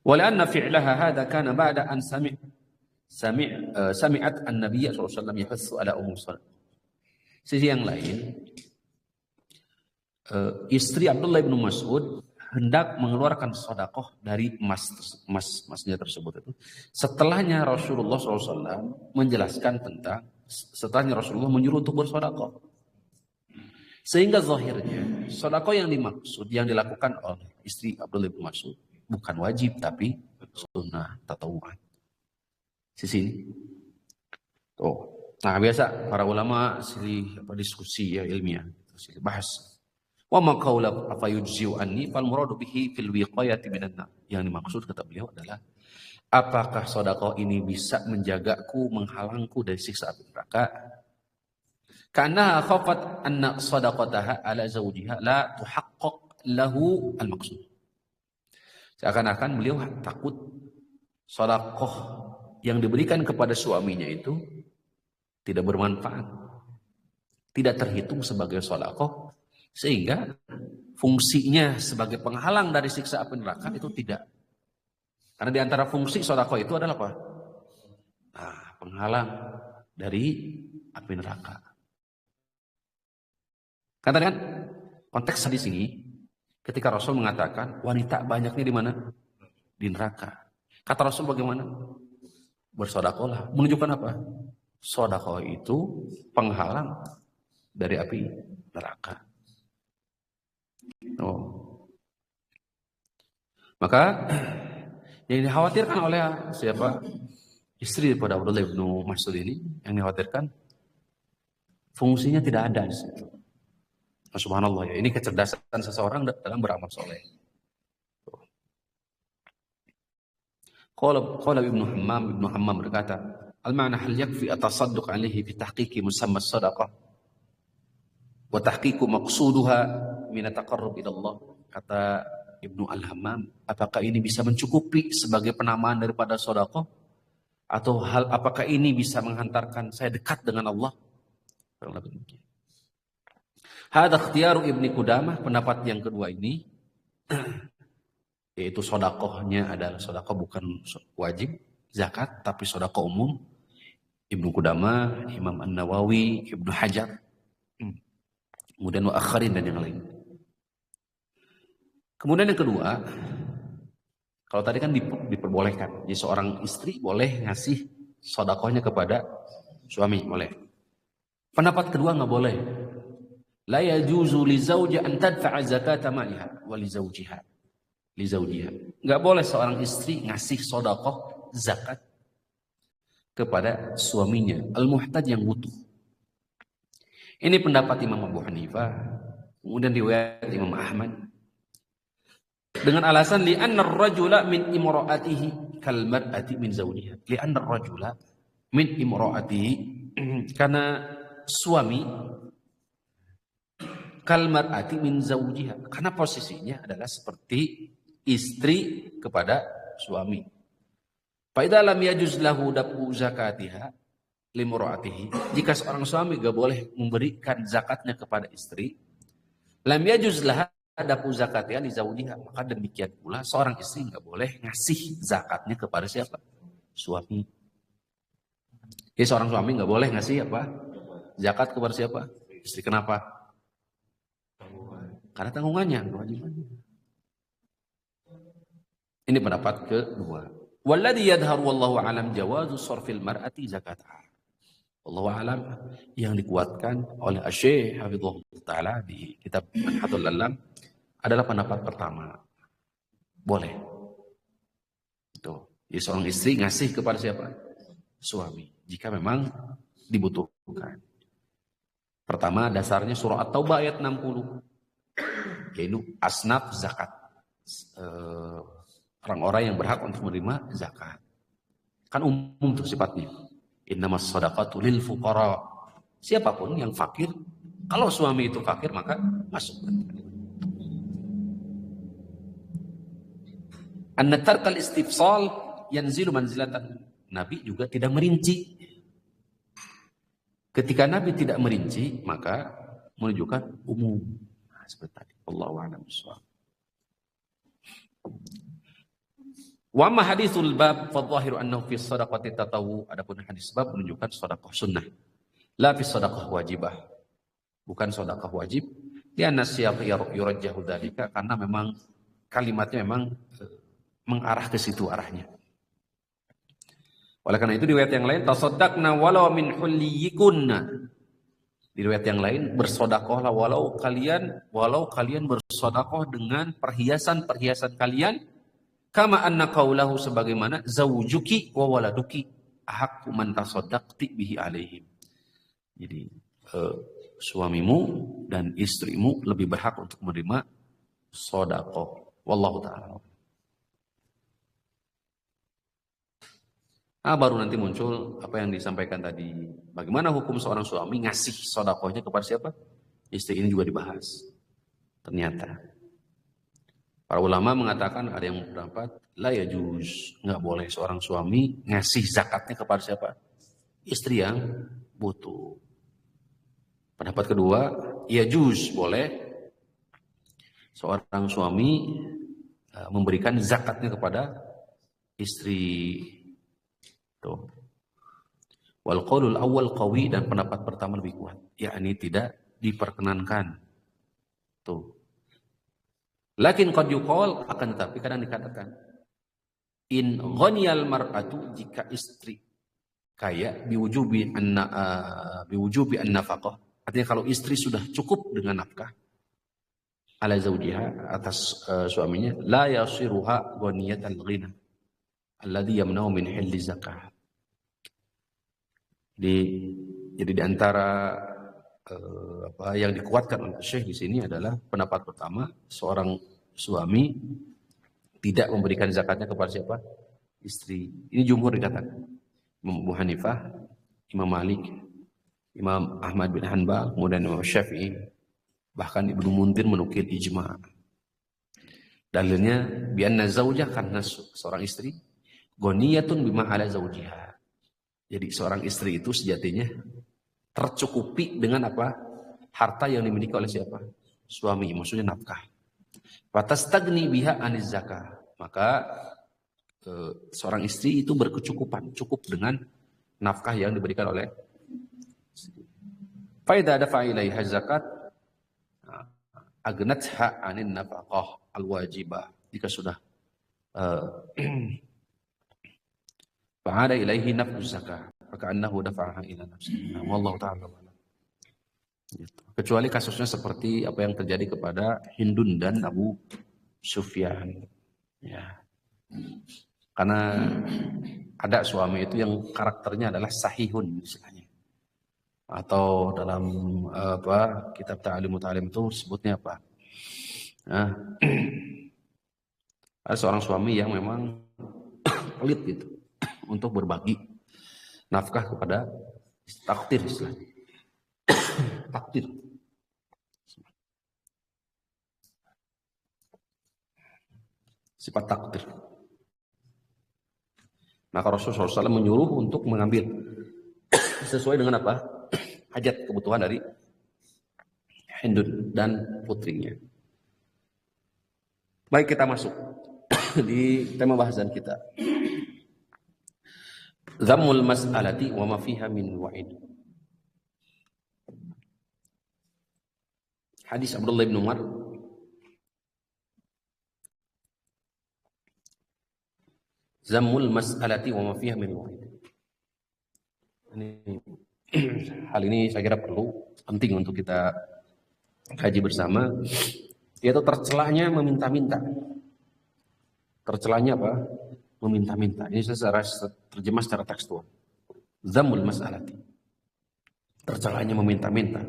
Walanna fi'laha hadza kana ba'da an sami'at an-nabiy sallallahu alaihi wasallam yahassu ala umum salat. Sisi yang lain, istri Abdullah bin Mas'ud hendak mengeluarkan sedekah dari emasnya tersebut itu setelahnya Rasulullah SAW menjelaskan tentang, setelahnya Rasulullah menyuruh untuk bersedekah, sehingga zahirnya sedekah yang dimaksud yang dilakukan oleh istri Abdullah bin Mas'ud bukan wajib tapi sunnah tatawu'an. Sisi ini. Tuh. Nah, biasa para ulama silih diskusi ya ilmiah, silih bahas. Wa ma qaula afa yujzi'u anni fal muradu bihi fil wiqayati minan nar. Yang dimaksud kata beliau adalah apakah sedekah ini bisa menjagaku, menghalangku dari siksa api neraka? Karena khafat anna sadaqataha ala zawjiha la tuhaqqaq lahu al maqsud. Seakan-akan beliau takut sedekah yang diberikan kepada suaminya itu tidak bermanfaat, tidak terhitung sebagai sedekah, sehingga fungsinya sebagai penghalang dari siksa api neraka itu tidak. Karena di antara fungsi sedekah itu adalah apa? Nah, penghalang dari api neraka. Katakan konteks di sini ketika Rasul mengatakan wanita banyaknya di mana? Di neraka. Kata Rasul bagaimana? Bersedekahlah. Menunjukkan apa? Sedekah itu penghalang dari api neraka. Oh. Maka yang dikhawatirkan oleh siapa? Istri daripada Abdullah bin Mas'ud ini, yang dikhawatirkan fungsinya tidak ada di situ. Oh, subhanallah ya, ini kecerdasan seseorang dalam beramal soleh. Qala Ibnu Hammam berkata, al-ma'na hal yakfi atasadduq alaihi bi tahqiqi musamma sadaqah wa tahqiqu maqsuduha min at-taqarrub ila Allah. Kata Ibnu Al-Hammam, apakah ini bisa mencukupi sebagai penamaan daripada sedekah, atau apakah ini bisa menghantarkan saya dekat dengan Allah? Hadza ikhtiyaru Ibnu Qudamah, pendapat yang kedua ini yaitu sedekahnya adalah sedekah bukan wajib zakat tapi sedekah umum. Ibnu Qudamah, Imam An-Nawawi, Ibnu Hajar, kemudian wa akharin dan yang lain. Kemudian yang kedua, kalau tadi kan diperbolehkan, jadi seorang istri boleh ngasih sedekahnya kepada suami, boleh. Pendapat kedua nggak boleh. La yajuzu li zawji an tadfa'a zakata maliha wa li zawjiha. Li zawjiha. Nggak boleh seorang istri ngasih sedekah zakat kepada suaminya, al-muhtaj yang butuh. Ini pendapat Imam Abu Hanifah, kemudian riwayat Imam Ahmad. Dengan alasan li'anna ar-rajula min imra'atihi kal mar'ati min zawjiha. Li'anna ar-rajula min imra'atihi, karena suami kal mar'ati min zawjiha, karena posisinya adalah seperti istri kepada suami. Fa idza lam yajuz lahu dafu zakatiha limra'atihi, jika seorang suami gak boleh memberikan zakatnya kepada istri, lam yajuz laha dafu zakatiha li zawjiha, maka demikian pula seorang istri gak boleh ngasih zakatnya kepada siapa? Suami. Jadi seorang suami gak boleh ngasih apa? Zakat kepada siapa? Istri. Kenapa? Karena tanggungannya, kewajibannya. Ini pendapat kedua. Walladhi yadharu wallahu alam jawazu sarfil mar'ati zakatah. Wallahu alam, yang dikuatkan oleh Asy-Syaikh Hafizahullah Ta'ala di kitab Manhatul Alam adalah pendapat pertama. Boleh. Itu. Jadi seorang istri ngasih kepada siapa? Suami. Jika memang dibutuhkan. Pertama, dasarnya surah At-Taubah ayat 60. Yaitu asnaf zakat. Orang-orang yang berhak untuk menerima zakat. Kan umum tuh sifatnya. Innamas shadaqatu lil fuqara. Siapapun yang fakir, kalau suami itu fakir maka masuk. Anna tarkal istifsal yanzilu manzilatan. Nabi juga tidak merinci. Ketika Nabi tidak merinci, maka menunjukkan umum. Nah, seperti tadi. Wallahu a'lam bishawab. Wa ma haditsul bab fa dhahiru annahu fi shadaqati tatawu. Adapun hadis bab menunjukkan sedekah sunnah. La fi shadaqah wajibah. Bukan sedekah wajib. Dia nasiyaq yurajjahu dzalika, karena memang kalimatnya memang mengarah ke situ arahnya. Oleh karena itu di riwayat yang lain tasaddaqna walau min hulliyikunna. Di riwayat yang lain bersedekahlah walau kalian bersedekah dengan perhiasan-perhiasan kalian, kama anna qaulahu, sebagaimana zaujuki wa waladuki ahaqqu man tasaddaqti bihi alaihim. Jadi suamimu dan istrimu lebih berhak untuk menerima sedekah. Wallahu taala. Baru nanti muncul apa yang disampaikan tadi. Bagaimana hukum seorang suami ngasih sedekahnya kepada siapa? Istri, ini juga dibahas. Ternyata para ulama mengatakan, ada yang berpendapat la yajuz, nggak boleh seorang suami ngasih zakatnya kepada siapa? Istri yang butuh. Pendapat kedua, yajuz, boleh seorang suami memberikan zakatnya kepada istri. Tuh. Wal qaulul awwal qawi, dan pendapat pertama lebih kuat, yakni tidak diperkenankan. Tuh. Lakin qad yuqal, akan tetapi kadang dikatakan, in ghaniyal mar'atu, jika istri kaya, biwujubi an-nafaqah, artinya kalau istri sudah cukup dengan nafkah ala zawjiha, atas suaminya, la yasiruha ghaniyatal ghina alladhi yamna'u min hilli zakah. Jadi di antara yang dikuatkan oleh Syekh di sini adalah pendapat pertama, seorang suami tidak memberikan zakatnya kepada siapa? Istri. Ini jumhur dikatakan. Imam Abu Hanifah, Imam Malik, Imam Ahmad bin Hanbal, kemudian Imam Syafi'i, bahkan Ibnu Munzir menukil ijma'. Dalilnya bi'anna zaujah, karena seorang istri ghaniyatun bima ala zaujiha. Jadi seorang istri itu sejatinya tercukupi dengan apa? Harta yang dimiliki oleh siapa? Suami, maksudnya nafkah. Fatastagni biha aniz zakah. Maka seorang istri itu berkecukupan, cukup dengan nafkah yang diberikan oleh. Fa idza dafa'a ilaiha zakat agnatha anin nafaqah alwajibah. Jika sudah fa'ada ilaihi nafsu zakah, faka'annahu dafa'aha ila nafsihi. Wallahu ta'ala. Kecuali kasusnya seperti apa yang terjadi kepada Hindun dan Abu Sufyan. Ya. Karena ada suami itu yang karakternya adalah sahihun istilahnya. Atau dalam kitab Ta'limut Ta'lim itu sebutnya apa? Nah, ada seorang suami yang memang pelit gitu untuk berbagi nafkah kepada takdir istilahnya. Takdir. sifat takdir. Maka Rasulullah SAW menyuruh untuk mengambil sesuai dengan apa? Hajat, kebutuhan dari Hindun dan putrinya. Baik, kita masuk di tema bahasan kita. Dhammul mas'alati wa ma fiha min wa'id. Hadis Abdullah bin Umar. Dhammul mas'alati wa ma fiha min wa'id. Hal ini saya kira penting untuk kita kaji bersama, yaitu tercelanya meminta-minta. Tercelanya apa? Meminta-minta. Ini secara terjemah secara tekstual. Dhammul mas'alati. Tercelanya meminta-minta.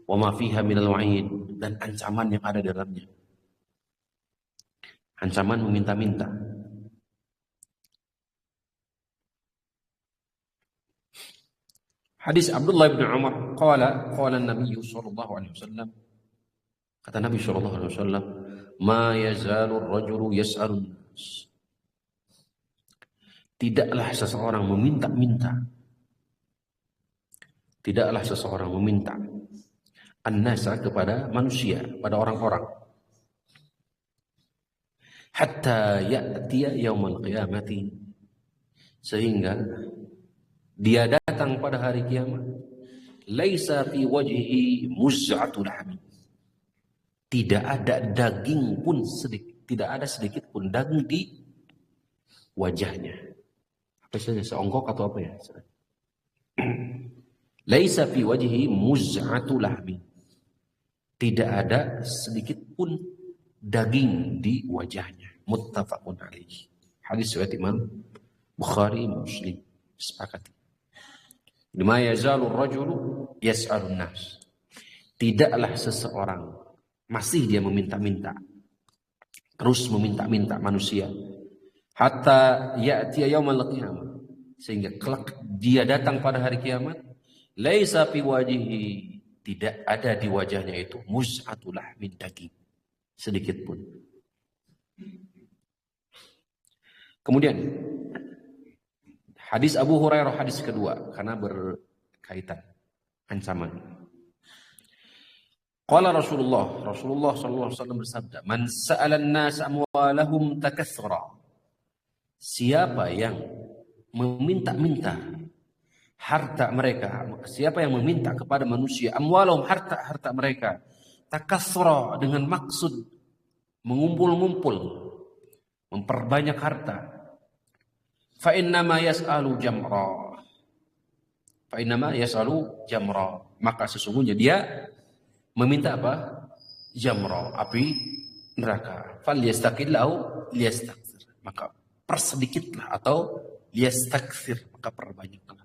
Wa ma fiha minal wa'id, dan ancaman yang ada dalamnya. Ancaman meminta-minta. Hadis Abdullah bin Umar qala Nabi sallallahu alaihi wasallam, kata Nabi sallallahu alaihi wasallam, ma yazalu ar-rajulu yas'alun nas. Tidaklah seseorang meminta-minta. Tidaklah seseorang meminta an-nasa kepada manusia, pada orang-orang. Hatta ya'tiya yaumal qiyamati, sehingga dia datang pada hari kiamat. Laisa fi wajhihi muz'atu lahmi. Tidak ada daging pun sedikit, tidak ada sedikit pun daging di wajahnya. Apa saja, seonggok atau apa ya? Laisa fi wajhihi muz'atu lahmi. Tidak ada sedikit pun daging di wajahnya. Muttafaqun alaihi. Hadis riwayat Imam Bukhari, Muslim. Sepakati. Lima yazalu ar-rajulu yas'alun nas. Tidaklah seseorang, masih dia meminta-minta, terus meminta-minta manusia, hatta ya'tiya yaumal qiyamah, sehingga kelak dia datang pada hari kiamat. Laisa fi wajhihi, tidak ada di wajahnya itu muz'atul lahmin, daging sedikit pun. Kemudian hadis Abu Hurairah, hadis kedua, karena berkaitan ancaman. Qala Rasulullah sallallahu alaihi wasallam bersabda, "Man sa'ala an-nas amwalahum takatsura." Siapa yang meminta-minta harta mereka, siapa yang meminta kepada manusia amwalahum, harta mereka, takatsura, dengan maksud mengumpul-ngumpul, memperbanyak harta. Fa innama yas'alu jamra. Fa innama yas'alu jamra. Maka sesungguhnya dia meminta apa? Jamra, api neraka. Fal yastaqillahu liyastakthir. Maka persedikitlah, atau liyastakthir, maka perbanyaklah.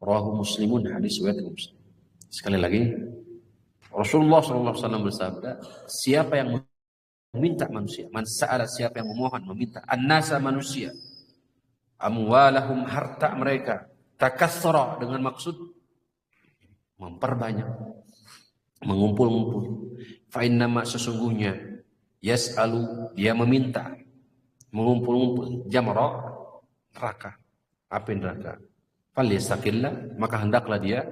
Rawahu Muslimun, hadis riwayat Muslim. Sekali lagi, Rasulullah SAW bersabda, siapa yang meminta manusia, man sa'ala, siapa yang memohon, meminta an-nasa, manusia, amwalahum, harta mereka, takatsura, dengan maksud memperbanyak, mengumpul-ngumpul. Fa innama, sesungguhnya, yas'alu, dia meminta, mengumpul-ngumpul, jamra, neraka, api neraka. Fal yastaqillah, maka hendaklah dia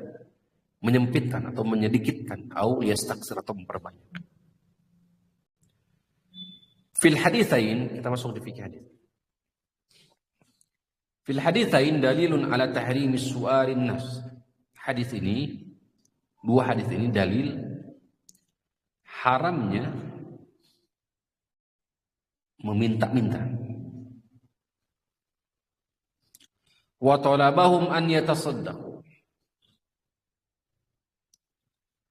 menyempitkan atau menyedikitkan, au yastaksir, atau memperbanyak. Fil haditsain, kita masuk di fikih hadis. Fil haditsain dalilun ala tahrimi su'alin nas. Hadis ini, dua hadis ini dalil haramnya meminta-minta. Wa talabahum an yatasaddaqu.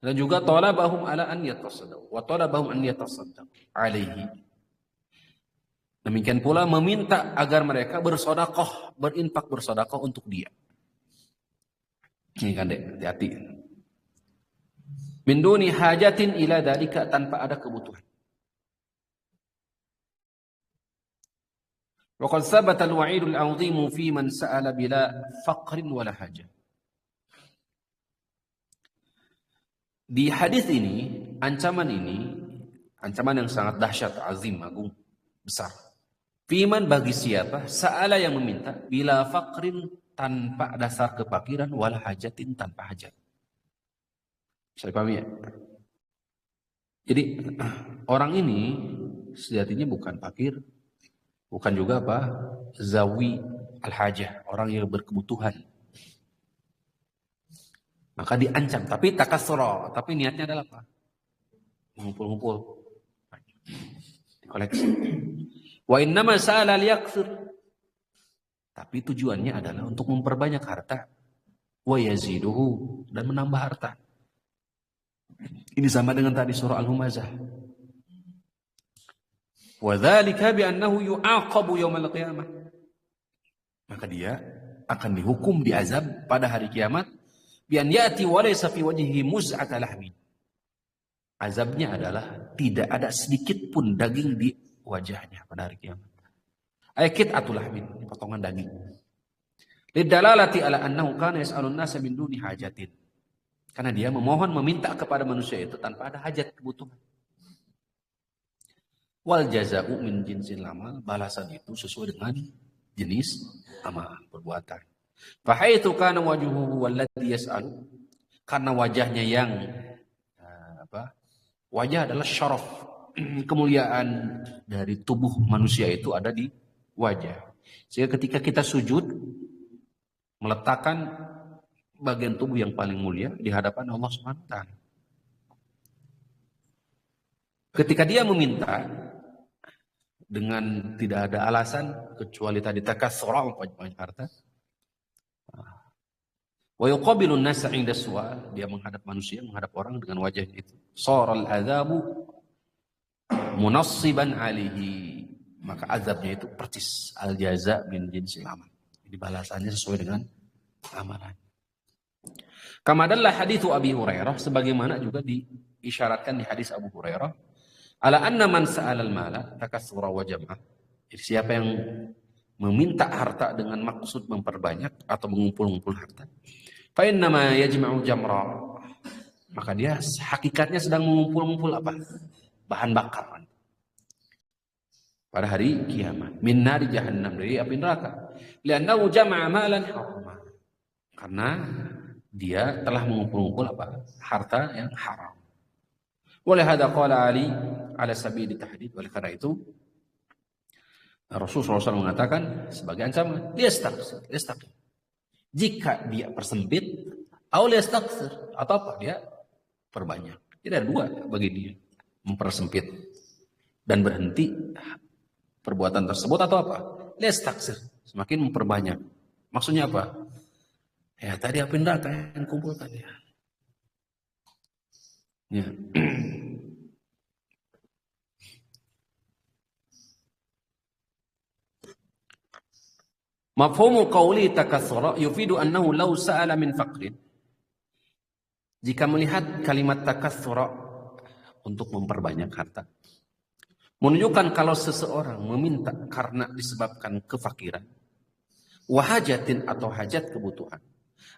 Dan juga talabahum ala an yatasaddaqu. Wa talabahum an yatasaddaqu alaihi. Demikian pula meminta agar mereka bersedekah, berinfak bersedekah untuk dia. Ini kan dek, hati-hati. Min duni hajatin ila dalika, tanpa ada kebutuhan. Wa qad thabata al-wa'idul 'azimu fi man sa'ala bila faqrin wala hajah. Di hadis ini, ancaman yang sangat dahsyat, azim, agung, besar. Fiman bagi siapa sa'ala yang meminta bila faqrin tanpa dasar kefakiran wala hajatin tanpa hajat. Saya pahami ya? Jadi orang ini sejatinya bukan fakir, bukan juga apa? Zawi al-hajah, orang yang berkebutuhan. Maka diancam, tapi takasura, tapi niatnya adalah apa? Mengumpul-ngumpul. Koleksi. Wa innama sa'ala liyakthir. Tapi tujuannya adalah untuk memperbanyak harta. Wa yaziduhu, dan menambah harta. Ini sama dengan tadi surah Al-Humazah. Wa dzalika bi annahu yu'aqabu yaumal qiyamah. Maka dia akan dihukum, diazab pada hari kiamat bi an ya'ti wa laysa fi wajhihi muz'ata lahmin. Azabnya adalah tidak ada sedikit pun daging di wajahnya pada hari kiamat. Aikit atulahmin, potongan daging. Lidalalati ala annahu kana yas'alun nasa min duni hajatin. Karena dia memohon, meminta kepada manusia itu tanpa ada hajat kebutuhan. Wal jaza'u min jinsil amal, balasan itu sesuai dengan jenis amal perbuatan. Fa haitsu kana wajhuhu walladhi yas'alu, karena wajahnya yang wajah adalah syaraf, kemuliaan dari tubuh manusia itu ada di wajah. Sehingga ketika kita sujud, meletakkan bagian tubuh yang paling mulia di hadapan Allah Subhanahu wa taala. Ketika dia meminta dengan tidak ada alasan kecuali tadi takatsura, banyak harta. Wa yuqabilu an-nasa 'inda su'al, dia menghadap manusia, menghadap orang dengan wajahnya itu. Sharal adzabu munassiban 'alaihi, maka azabnya itu percis al-jaza min jinsil amal. Jadi balasannya sesuai dengan amalan. Kama dalla haditsu Abi Hurairah, sebagaimana juga diisyaratkan di hadis Abu Hurairah, ala anna man sa'ala al-mala takatsura wa jam'a. Jadi siapa yang meminta harta dengan maksud memperbanyak atau mengumpul-ngumpul harta, fa innama yajma'u jamra, maka dia hakikatnya sedang mengumpul-ngumpul apa? Bahan bakar pada hari kiamat, min nari jahannam, dari api neraka. Li'annahu jama'a malan harama, karena dia telah mengumpul-ngumpul apa? Harta yang haram. Oleh hadza qala Ali ala sabili tahdid, oleh karena itu Rasulullah SAW mengatakan sebagai ancaman, liyastaqim. Jika dia persempit, atau liyastaqsir, atau apa? Dia perbanyak. Jadi ada dua bagi dia, mempersempit dan berhenti perbuatan tersebut, atau apa? Liyastaqsir, semakin memperbanyak. Maksudnya apa? Ya tadi api neraka yang kumpulkan dia. Ya. Mafhumu qawli takatsura yufidu annahu law sa'ala min faqrin. Jika melihat kalimat takatsura untuk memperbanyak harta, menunjukkan kalau seseorang meminta karena disebabkan kefakiran, wahajatin atau hajat kebutuhan,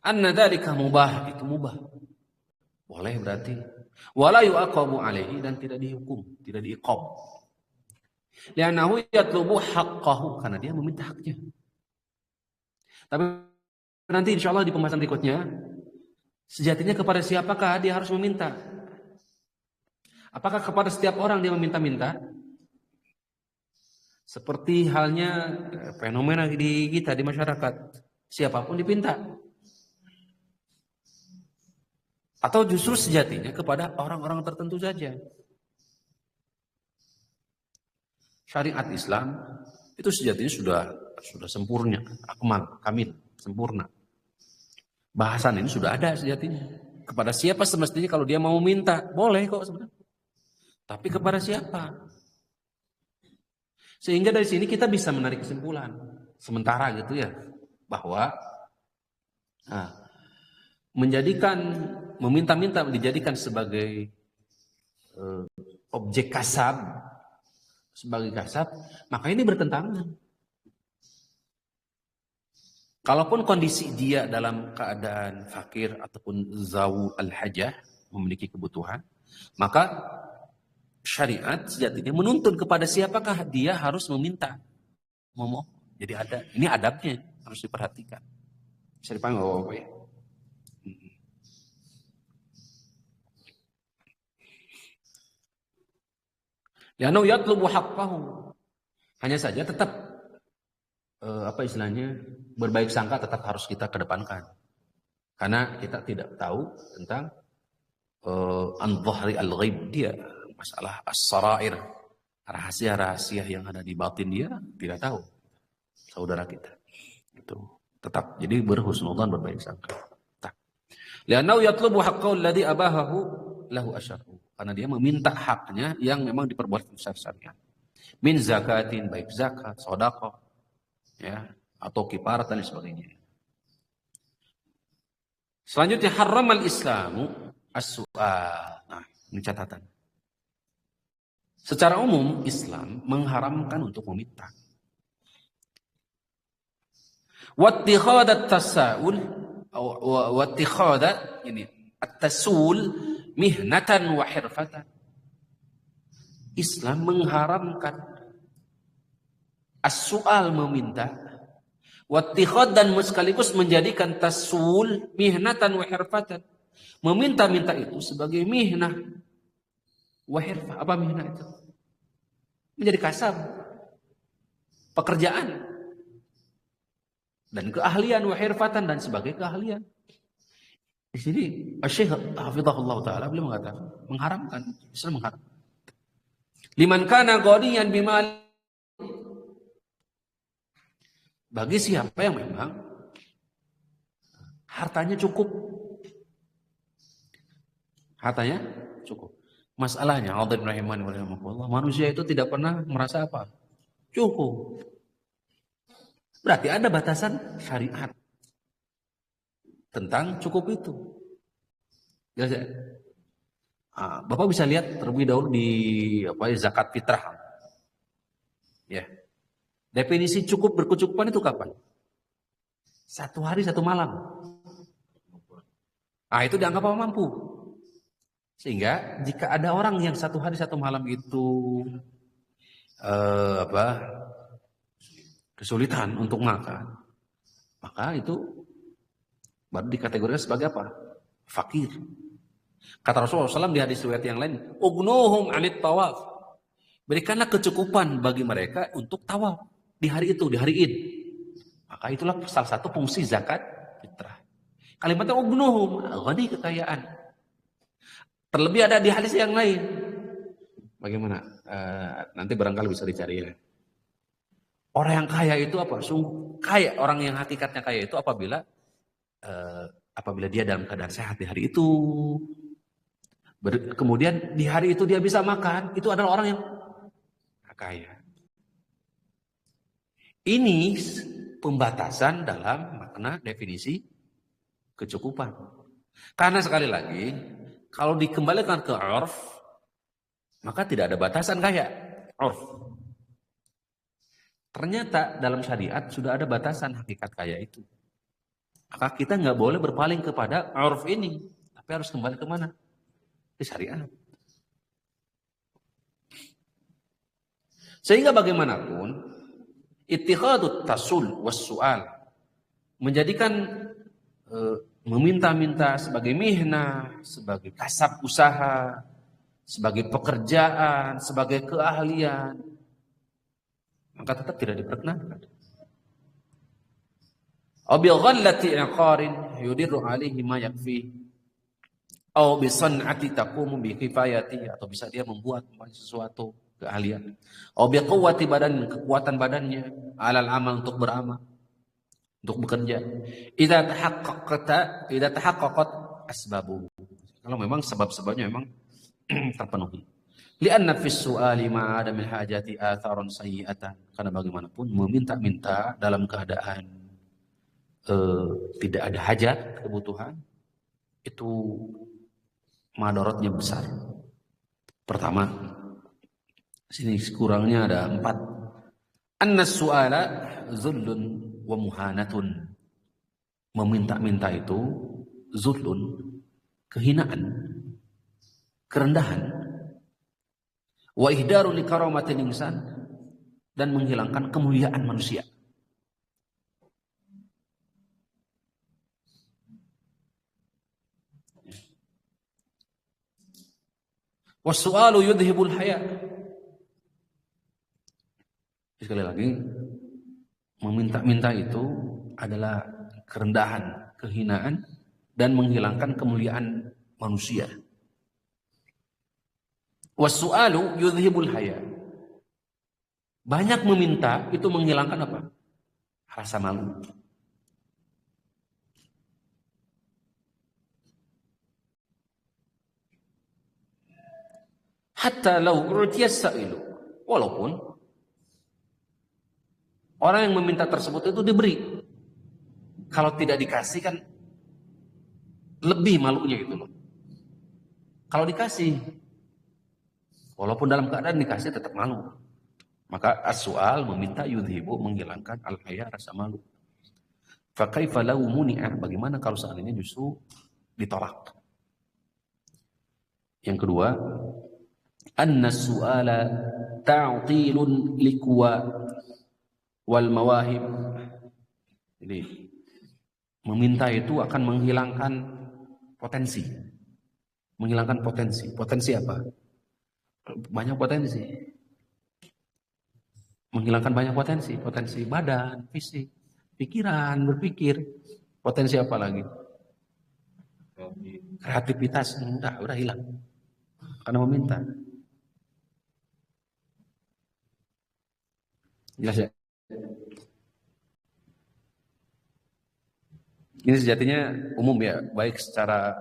anna dzalika mubah, itu mubah. Boleh berarti. Wala yu'aqabu alaihi, dan tidak dihukum, tidak diiqab. Li'annahu yatlubu haqqahu, karena dia meminta haknya. Tapi nanti insya Allah di pembahasan berikutnya, sejatinya kepada siapakah dia harus meminta? Apakah kepada setiap orang dia meminta-minta? Seperti halnya fenomena di kita, di masyarakat. Siapapun dipinta. Atau justru sejatinya kepada orang-orang tertentu saja. Syariat Islam itu sejatinya sudah sempurna, akmal, kamil, sempurna. Bahasan ini sudah ada sejatinya. Kepada siapa semestinya kalau dia mau minta, boleh kok sebenarnya. Tapi kepada siapa? Sehingga dari sini kita bisa menarik kesimpulan sementara gitu ya, bahwa meminta-minta dijadikan sebagai objek kasab, maka ini bertentangan. Kalaupun kondisi dia dalam keadaan fakir ataupun zawu al-hajah, memiliki kebutuhan, maka syariat sejatinya menuntun kepada siapakah dia harus meminta, memohon. Jadi ini adabnya harus diperhatikan. Bisa dipahami Bapak ya? Li'annahu yatlubu haqqahu. Hanya saja tetap apa istilahnya, berbaik sangka tetap harus kita kedepankan. Karena kita tidak tahu tentang an dhahri al-ghaib dia, masalah as-sarair, rahasia-rahasia yang ada di batin dia tidak tahu saudara kita. Itu tetap jadi berhusnudzon, berbaik sangka. Li'annahu yatlubu haqqahu alladhi abahahu lahu asyarru. Karena dia meminta haknya yang memang diperbolehkan secara syariat. Min zakatin, baik zakat, sedekah, ya, atau kifarat dan sebagainya. Selanjutnya haramal Islamu as-su'al. Nah, ini catatan. Secara umum Islam mengharamkan untuk meminta. Wattikhadhat tasaul wattikhadha ini at-tasul mihnatan wa hirfatan. Islam mengharamkan as-su'al, meminta, wattikhad, dan sekaligus menjadikan tasul mihnatan wa hirfatan. Meminta-minta itu sebagai mihnah wa hirfah. Apa mihnah itu? Menjadi kasab, pekerjaan, dan keahlian, wa hirfatan, dan sebagai keahlian. Di sini Syekh hafizahullah taala beliau mengatakan mengharamkan, Islam mengharamkan. Liman kana ghaniyan bimal, bagi siapa yang memang hartanya cukup. Hartanya cukup. Masalahnya hadirin rahimani wa rahimakumullah, manusia itu tidak pernah merasa apa? Cukup. Berarti ada batasan syariat tentang cukup itu. Jelas ya? Bapak bisa lihat terlebih dahulu di zakat fitrah. Ya. Definisi cukup berkecukupan itu kapan? 1 hari 1 malam. Itu dianggap mampu. Sehingga jika ada orang yang 1 hari 1 malam itu kesulitan untuk makan, maka itu baru dikategorikan sebagai apa? Fakir. Kata Rasulullah SAW di hadis riwayat yang lain, ugnuhum anit tawaf. Berikanlah kecukupan bagi mereka untuk tawaf di hari itu, di hari Id. Maka itulah salah satu fungsi zakat fitrah. Kalimatnya ugnuhum, ghani, kekayaan. Terlebih ada di hadis yang lain. Bagaimana? Nanti barangkali bisa dicari ya. Orang yang kaya itu apa? Sungguh kaya. Orang yang hakikatnya kaya itu apabila dia dalam keadaan sehat di hari itu. Kemudian di hari itu dia bisa makan. Itu adalah orang yang kaya. Ini pembatasan dalam makna definisi kecukupan. Karena sekali lagi, kalau dikembalikan ke urf, maka tidak ada batasan kaya. Urf. Ternyata dalam syariat sudah ada batasan hakikat kaya itu. Maka kita nggak boleh berpaling kepada urf ini, tapi harus kembali ke mana? Ke syariat. Sehingga bagaimanapun ittikhadut tasul was-su'al, menjadikan meminta-minta sebagai mihnah, sebagai kasab usaha, sebagai pekerjaan, sebagai keahlian, maka tetap tidak diperkenankan. Aw bi ghallati iqarin yudiru alaihi ma yakfi, aw bi san'ati taqumu bi kifayati, atau bisa dia membuat sesuatu keahlian, aw bi quwwati badan, kekuatan badannya, alal amal, untuk beramal, untuk bekerja. Idza tahaqqaqat asbabu, kalau memang sebab-sebabnya memang terpenuhi. Lianna fis su'ali ma adamil hajati atharon sayyi'atan, karena bagaimanapun meminta-minta dalam keadaan tidak ada hajat, kebutuhan, itu madaratnya besar. Pertama, sini kurangnya ada 4. Anna su'ala zullun wa muhanatun. Meminta-minta itu zullun, kehinaan, kerendahan, Wa ihdaru li karamatil insan, dan menghilangkan kemuliaan manusia. Wasu'alu yudhibul haya. Sekali lagi, meminta-minta itu adalah kerendahan, kehinaan, dan menghilangkan kemuliaan manusia. Wasu'alu yudhibul haya. Banyak meminta itu menghilangkan apa? Rasa malu. Hatta lau u'tiyas sa'ilu. Walaupun orang yang meminta tersebut itu diberi. Kalau tidak dikasih kan lebih malunya gitu loh. Kalau dikasih, walaupun dalam keadaan dikasih tetap malu. Maka as-su'al, meminta, yudhibu, menghilangkan al-haya, rasa malu. Fa kaifa lau muni'a, bagaimana kalau seandainya justru ditolak. Yang kedua, anna su'ala ta'tilun liqwa wal mawahib. Jadi meminta itu akan menghilangkan potensi. Menghilangkan potensi. Potensi apa? Banyak potensi. Menghilangkan banyak potensi. Potensi badan, fisik, pikiran, berpikir. Potensi apa lagi? Kreativitas. Udah hilang. Karena meminta. Jelas ya? Ini sejatinya umum ya, baik secara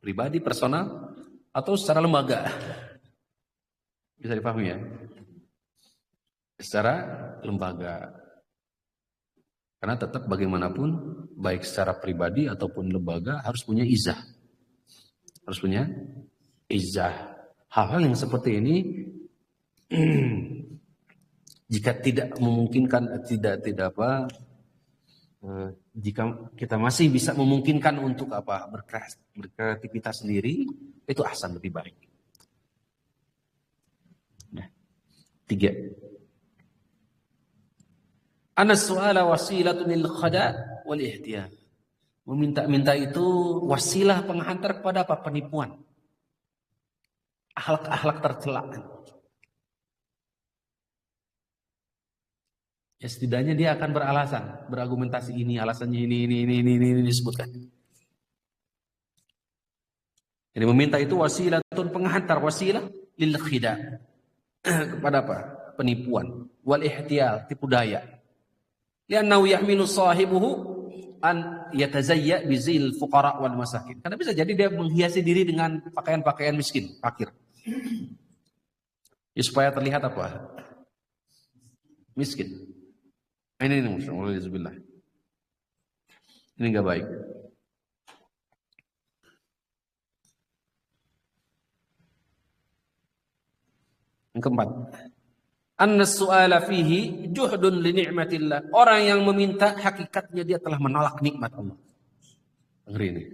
pribadi, personal, atau secara lembaga. Bisa dipahami ya? Secara lembaga. Karena tetap bagaimanapun, baik secara pribadi ataupun lembaga harus punya izah. Harus punya izah. Hal-hal yang seperti ini jika tidak memungkinkan, jika kita masih bisa memungkinkan untuk berkreativitas sendiri, itu ahsan, lebih baik. Nah, 3. An-su'ala wasilatun lil khada' wal ihtiyal. Meminta-minta itu wasilah penghantar kepada apa? Penipuan. Akhlak-akhlak tercela. Ya setidaknya dia akan beralasan, berargumentasi ini, alasannya ini disebutkan. Jadi meminta itu wasilatun penghantar, wasilah lil khida' kepada apa? Penipuan, wal ihtiyal, tipu daya. Li'annahu yahmilu sahibuhu an yatazayya bizil fuqara wal masakin. Karena bisa jadi dia menghiasi diri dengan pakaian-pakaian miskin, fakir. Ya, supaya terlihat apa? Miskin. Ini Alhamdulillah. Ini enggak baik. Yang keempat, anna su'ala fihi juhdun li ni'matillah. Orang yang meminta hakikatnya dia telah menolak nikmat Allah. Ngeri ini.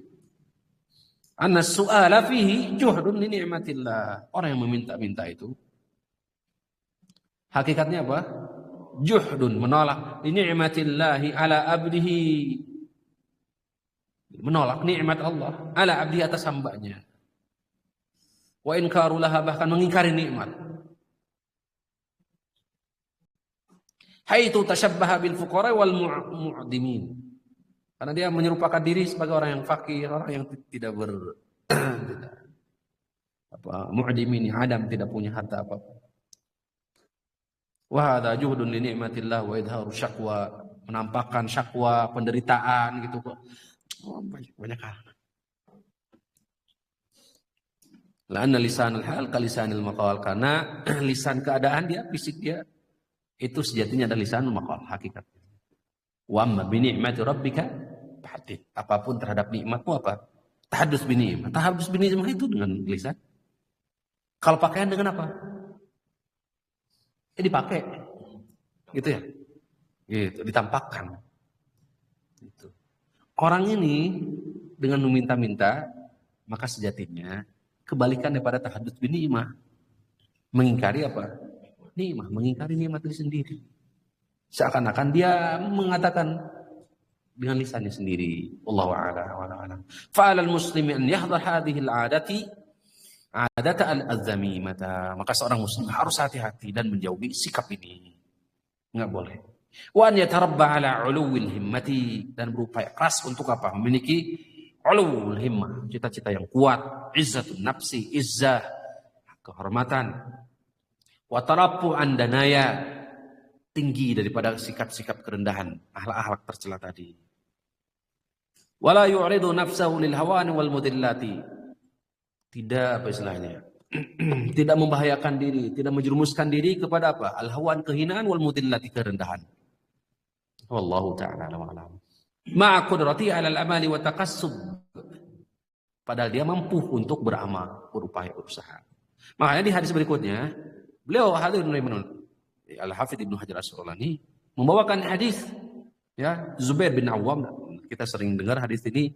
Anna su'ala fihi juhdun li ni'matillah. Orang yang meminta-minta itu hakikatnya apa? Juhdun, menolak ni'matillahi ala abdihi, menolak nikmat Allah ala abdihi, atas hambanya. Wa inkaru laha, bahkan mengingkari nikmat. Haitsu tashabbaha bil fuqara wal mu'dimin, karena dia menyerupakan diri sebagai orang yang fakir, orang yang tidak mu'dimin, adam, tidak punya harta apa-apa. Wa hadza juhdun li ni'matillah wa idharu syakwa, menampakkan syakwa, penderitaan gitu kok. Oh, banyak hal. La'anna lisanul hal ka lisanil maqal, karena lisan keadaan dia, fisik dia itu sejatinya adalah lisanul maqal, hakikat. Wa amma bi ni'mati rabbika fahaddits. Apapun terhadap nikmatmu apa? Tahaddus bi ni'mah. Tahaddus bi ni'mah itu dengan lisan. Kalau pakaian dengan apa? Dipakai, gitu ya, gitu, ditampakkan. Gitu. Orang ini dengan meminta-minta, maka sejatinya kebalikan daripada tahadduts bin ni'mah. Mengingkari apa? Nikmat, mengingkari nikmat diri sendiri. Seakan-akan dia mengatakan dengan lisannya sendiri. Wallahu a'lam. Fa'alal muslimi an yahdhar hadhihi al-'adati 'adata al-zamimata. Maka seorang muslim harus hati-hati dan menjauhi sikap ini. Enggak boleh. Wa an yatarabba 'ala 'uluwil himmati, dan berupaya keras untuk apa? Memiliki 'uluwul himmah, cita-cita yang kuat, izzatun nafsi, izzah, kehormatan. Wa tarabbu 'an danaya, tinggi daripada sikap-sikap kerendahan, akhlak-akhlak tercela tadi. Wala yu'ridu nafsahu lil hawani wal mudillati. Tidak apa istilahnya? Tidak membahayakan diri, tidak menjerumuskan diri kepada apa? Al-hawan, kehinaan, wal mudillati, kerendahan. Wallahu ta'ala a'lam. Ma'a qudrati 'ala al-amali wa taqassub. Padahal dia mampu untuk beramal, berupaya, berusaha. Makanya di hadis berikutnya, beliau hadirin rahimakumullah, Al-Hafidz Ibnu Hajar Asqalani membawakan hadis, ya, Zubair bin Awwam. Kita sering dengar hadis ini,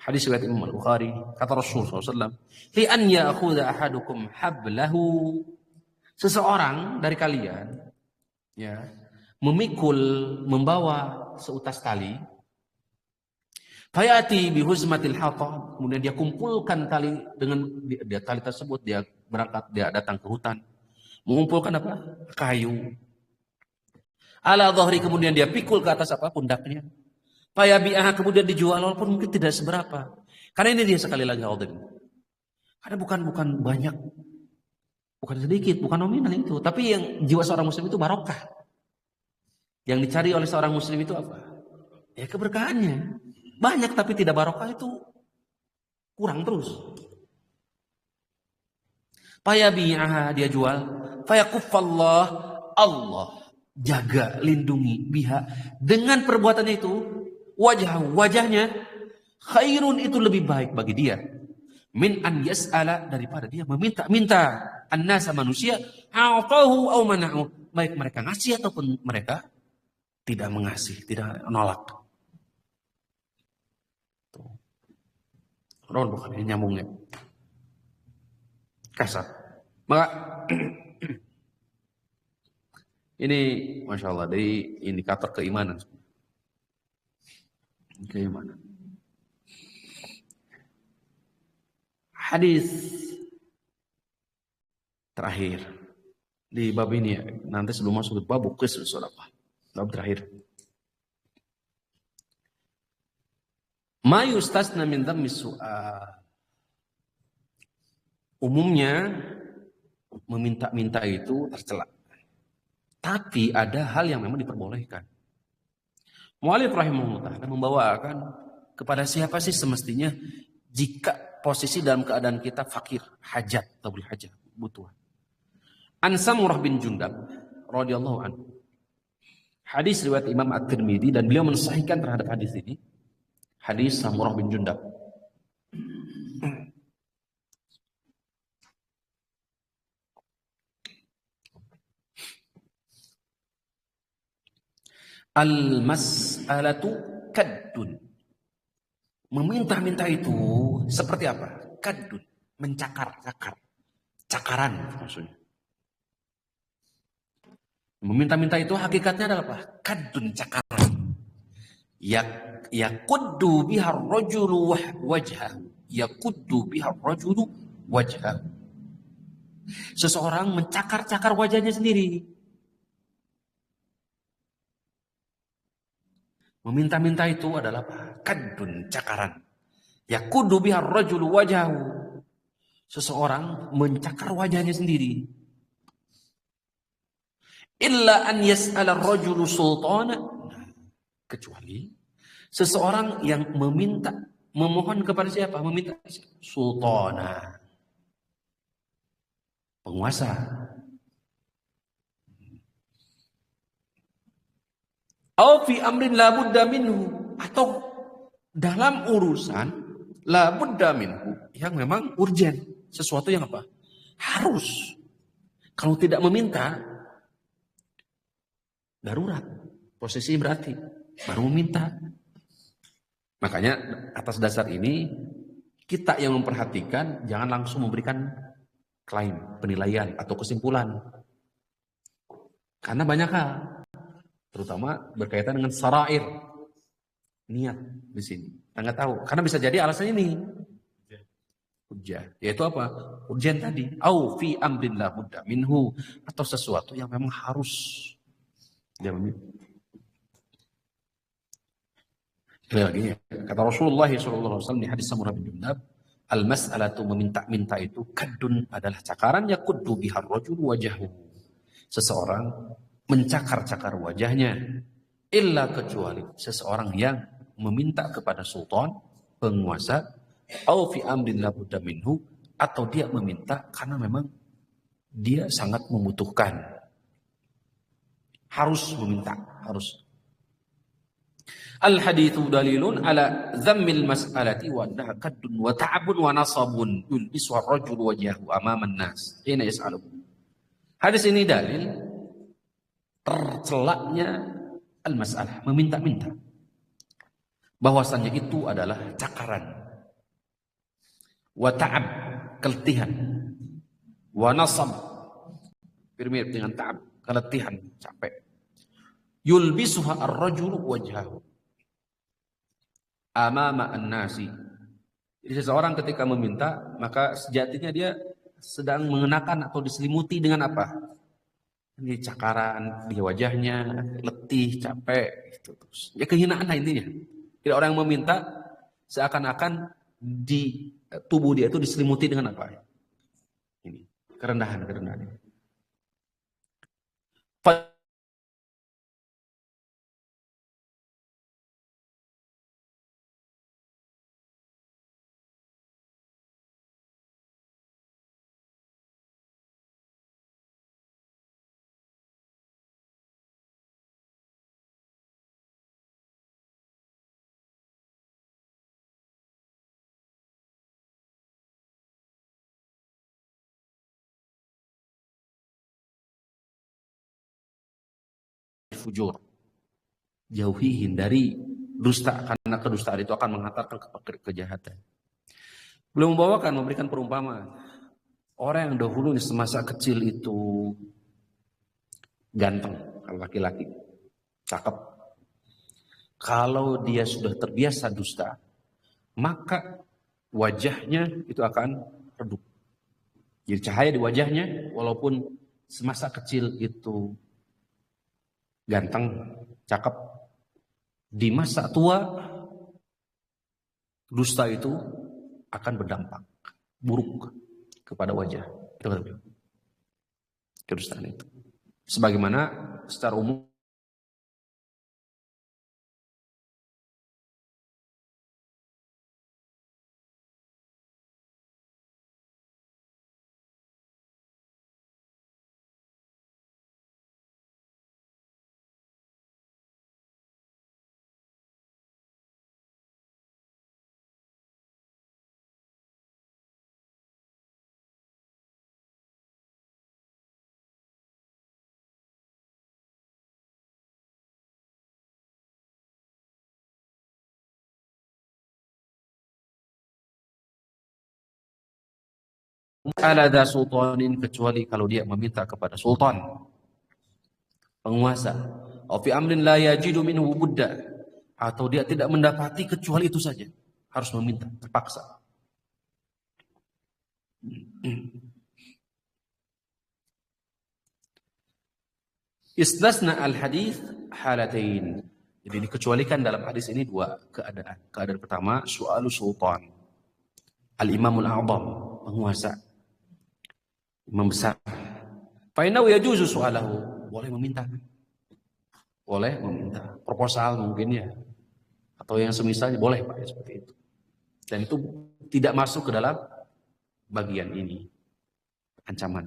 hadis riwayat Imam Al-Bukhari. Kata Rasulullah SAW, li an ya'khudha ahadukum hablahu, seseorang dari kalian, ya, membawa seutas tali, fayati bihuzmatil hatab, kemudian dia kumpulkan tali dengan tali tersebut, dia berangkat, dia datang ke hutan, mengumpulkan apa? Kayu. Ala dhahri, kemudian dia pikul ke atas apa? Pundaknya. Fayabi'aha, kemudian dijual walaupun mungkin tidak seberapa. Karena ini dia sekali lagi hadir. Karena bukan banyak, bukan sedikit, bukan nominal itu, tapi yang jiwa seorang muslim itu barokah. Yang dicari oleh seorang muslim itu apa? Ya keberkahannya. Banyak tapi tidak barokah itu kurang terus. Fayabi'aha, dia jual. Fayakuffallah, Allah jaga, lindungi biha, dengan perbuatannya itu, wajahnya khairun, itu lebih baik bagi dia, min an yas'ala, daripada dia meminta-minta annasa, manusia, a'tahu aw mana'u, baik mereka ngasih ataupun mereka tidak mengasih, tidak menolak. Tuh. Bukan nyambungnya kasar. Maka ini Masya Allah dari indikator keimanan. Keimanan. Hadis terakhir di bab ini, ya. Nanti sebelum masuk ke bab qism shadaqah. Bab terakhir. Ma yustasna min dhammi su'al. Umumnya meminta-minta itu tercela. Tapi ada hal yang memang diperbolehkan. Mu'allif rahimahullah ta'ala membawakan kepada siapa sih semestinya jika posisi dalam keadaan kita fakir, hajat, tabul hajat, butuhan. An Samurah bin Jundab radhiyallahu anhu. Hadis riwayat Imam At-Tirmidzi, dan beliau mensahihkan terhadap hadis ini. Hadis Samurah bin Jundab. Al-mas'alatu kaddun. Meminta-minta itu seperti apa? Kaddun, mencakar-cakar. Cakaran maksudnya. Meminta-minta itu hakikatnya adalah apa? Kaddun, cakaran. Yakuddu bihar rajulu wajhahu. Yakuddu bihar rajulu wajhahu. Seseorang mencakar-cakar wajahnya sendiri. Meminta-minta itu adalah apa? Kaddun, cakaran. Yakuddu bihar rajulu wajhahu. Seseorang mencakar wajahnya sendiri. Illa an yas'ala ar-rajulu sultana. Kecuali seseorang yang memohon kepada siapa? Meminta sultana, penguasa. Au fi amrin la budda minhu, atau dalam urusan la budda minhu, yang memang urgen, sesuatu yang apa? Harus. Kalau tidak meminta, darurat. Posisi berarti baru meminta. Makanya atas dasar ini kita yang memperhatikan jangan langsung memberikan klaim, penilaian atau kesimpulan. Karena banyak hal, terutama berkaitan dengan sarair, niat di sini. Kita nggak tahu, karena bisa jadi alasannya ini hujjah, yaitu apa? Hujjah tadi, au fi amrin la budda minhu, atau sesuatu yang memang harus dia meminta. Lagi, kata Rasulullah SAW di hadis Samurah bin Jundab, al-mas'alatu meminta-minta itu kadun adalah cakaran yakuddu bihar rajul wajahu. Seseorang mencakar-cakar wajahnya, illa kecuali seseorang yang meminta kepada sultan, penguasa, au fi amrin la budda minhu, atau dia meminta karena memang dia sangat membutuhkan. Harus meminta, harus. Al-hadithu dalilun ala dhammil mas'alati wa annaha kaddun wa ta'abun wa nasabun yulbisu ar-rajul wajhahu amama an-nas hina yas'aluhu. Hadis ini dalil tercelaknya al-mas'alah, meminta-minta. Bahwasannya itu adalah cakaran. Wa ta'ab, keletihan. Wa nasab, mirip dengan ta'ab, keletihan, capek. Yulbisuha ar-rajul wajhahu amama an-nasi. Jadi seseorang ketika meminta, maka sejatinya dia sedang mengenakan atau diselimuti dengan apa? Ini cakaran di wajahnya, letih, capek, gitu. Ya kehinaan lah intinya. Jadi orang yang meminta seakan-akan di tubuh dia itu diselimuti dengan apa? Ini kerendahan. Fujur. Jauhi, hindari dusta, karena kedustaan itu akan mengantarkan ke kejahatan. Belum membawakan, memberikan perumpamaan. Orang yang dahulu semasa kecil itu ganteng, kalau laki-laki, cakep. Kalau dia sudah terbiasa dusta, maka wajahnya itu akan redup. Jadi cahaya di wajahnya, walaupun semasa kecil itu ganteng, cakep, di masa tua dusta itu akan berdampak buruk kepada wajah. Itu kedustaan itu. Sebagaimana secara umum ala sultanin, kecuali kalau dia meminta kepada sultan, penguasa, au fi amrin la yajidu minhu budda, atau dia tidak mendapati kecuali itu saja, harus meminta, terpaksa. Istisna al-hadis halatain. Jadi dikecualikan dalam hadis ini dua keadaan. Keadaan pertama, su'alu sultan, al-imamul a'zam, penguasa, imam besar. Fa innahu yajuzu su'alahu, boleh meminta. Boleh meminta. Proposal mungkin ya. Atau yang semisalnya boleh Pak, ya, seperti itu. Dan itu tidak masuk ke dalam bagian ini. Ancaman.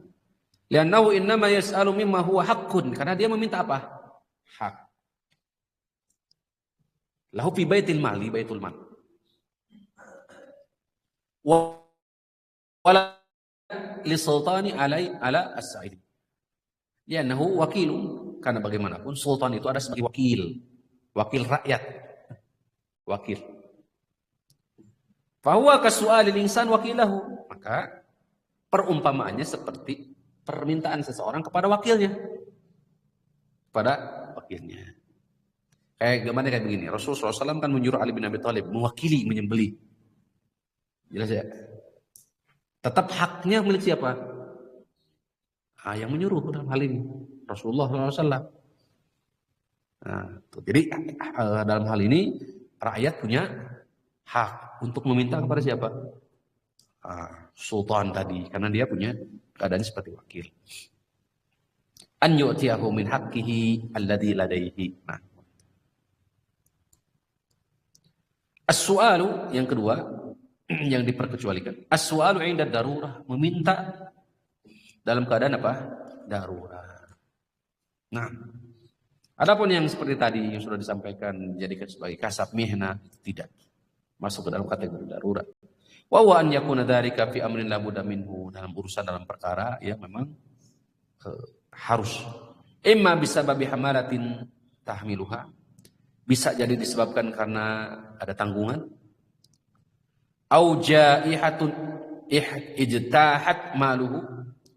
Li'annahu innama yas'alu mimma huwa haqqun, karena dia meminta apa? Hak. Lahu fi baitil mali, baitul mal. Wala li sultani ala as-sa'il. Li'annahu wakilun, karena bagaimanapun sultan itu ada sebagai wakil rakyat. Wakil. Fahuwa kasu'alil insan wakilahu. Maka Perumpamaannya seperti permintaan seseorang kepada wakilnya. Kepada wakilnya. Kayak begini. Rasulullah SAW kan menyuruh Ali bin Abi Thalib mewakili menyembelih. Jelas ya? Tetap haknya milik siapa? Yang menyuruh dalam hal ini. Rasulullah SAW. Nah, jadi dalam hal ini rakyat punya hak untuk meminta kepada siapa? Sultan tadi, karena dia punya keadaan seperti wakil. An yu'tiyahu min haqqihi alladhi ladaihi. Nah. As-su'alu yang kedua yang diperkecualikan. As-su'alu 'inda darurah, meminta dalam keadaan apa? Darurat. Nah, adapun yang seperti tadi yang sudah disampaikan dijadikan sebagai kasab mihna, tidak masuk ke dalam kategori darurat. Wa huwa an yakuna dzalika fi amrin la budda minhu, dalam urusan dalam perkara yang memang harus. Imma bisababi hamalatin tahmiluha, bisa jadi disebabkan karena ada tanggungan. Au jaihatun ijtahat maluhu,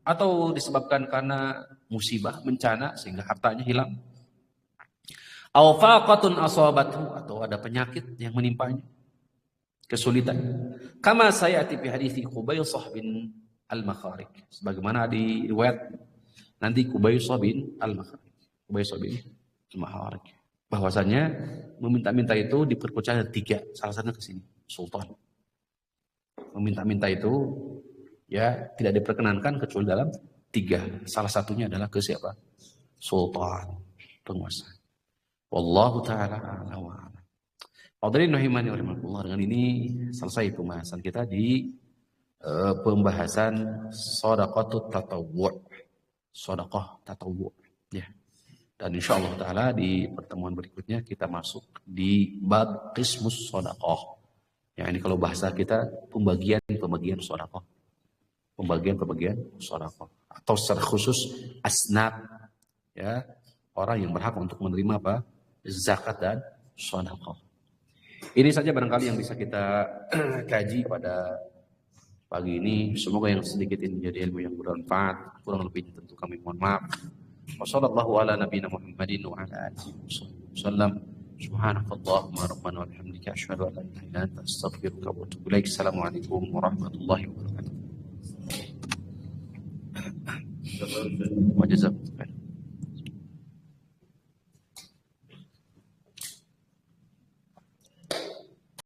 atau disebabkan karena musibah, bencana sehingga hartanya hilang. Au faqatun asabathu, atau ada penyakit yang menimpanya, kesulitan. Kama sayati fi hadithi Qubaysah bin Al-Makharik, sebagaimana di riwayat nanti Qubaysah bin Al-Makharik. Qubaysah bin Al-Makharik. Bahwasanya meminta-minta itu diperkucai ada 3, salah satunya ke sini, sultan. Meminta-minta itu ya tidak diperkenankan kecuali dalam 3. Salah satunya adalah ke siapa? Sultan, penguasa. Wallahu ta'ala a'lam wa a'lam. Hadirin rahimani wa rahimakumullah, dengan ini selesai pembahasan kita di pembahasan shadaqatut tatawwu'. Shadaqah tatawwu', ya. Dan insyaallah taala di pertemuan berikutnya kita masuk di bab qismus shadaqah. Ya, ini kalau bahasa kita pembagian shadaqah. Pembagian shadaqah, atau secara khusus asnaf, ya, orang yang berhak untuk menerima apa? Zakat dan shadaqah. Ini saja barangkali yang bisa kita kaji pada pagi ini. Semoga yang sedikit ini menjadi ilmu yang bermanfaat. Kurang lebihnya tentu kami mohon maaf. Wassallallahu ala nabiyina Muhammadin wa ala alihi wasallam. Subhanakallahumma rabbana wa bihamdika asyhadu an la ilaha illa anta astaghfiruka wa atubu ilaik. Assalamualaikum warahmatullahi wabarakatuh. Wa jazakumullah.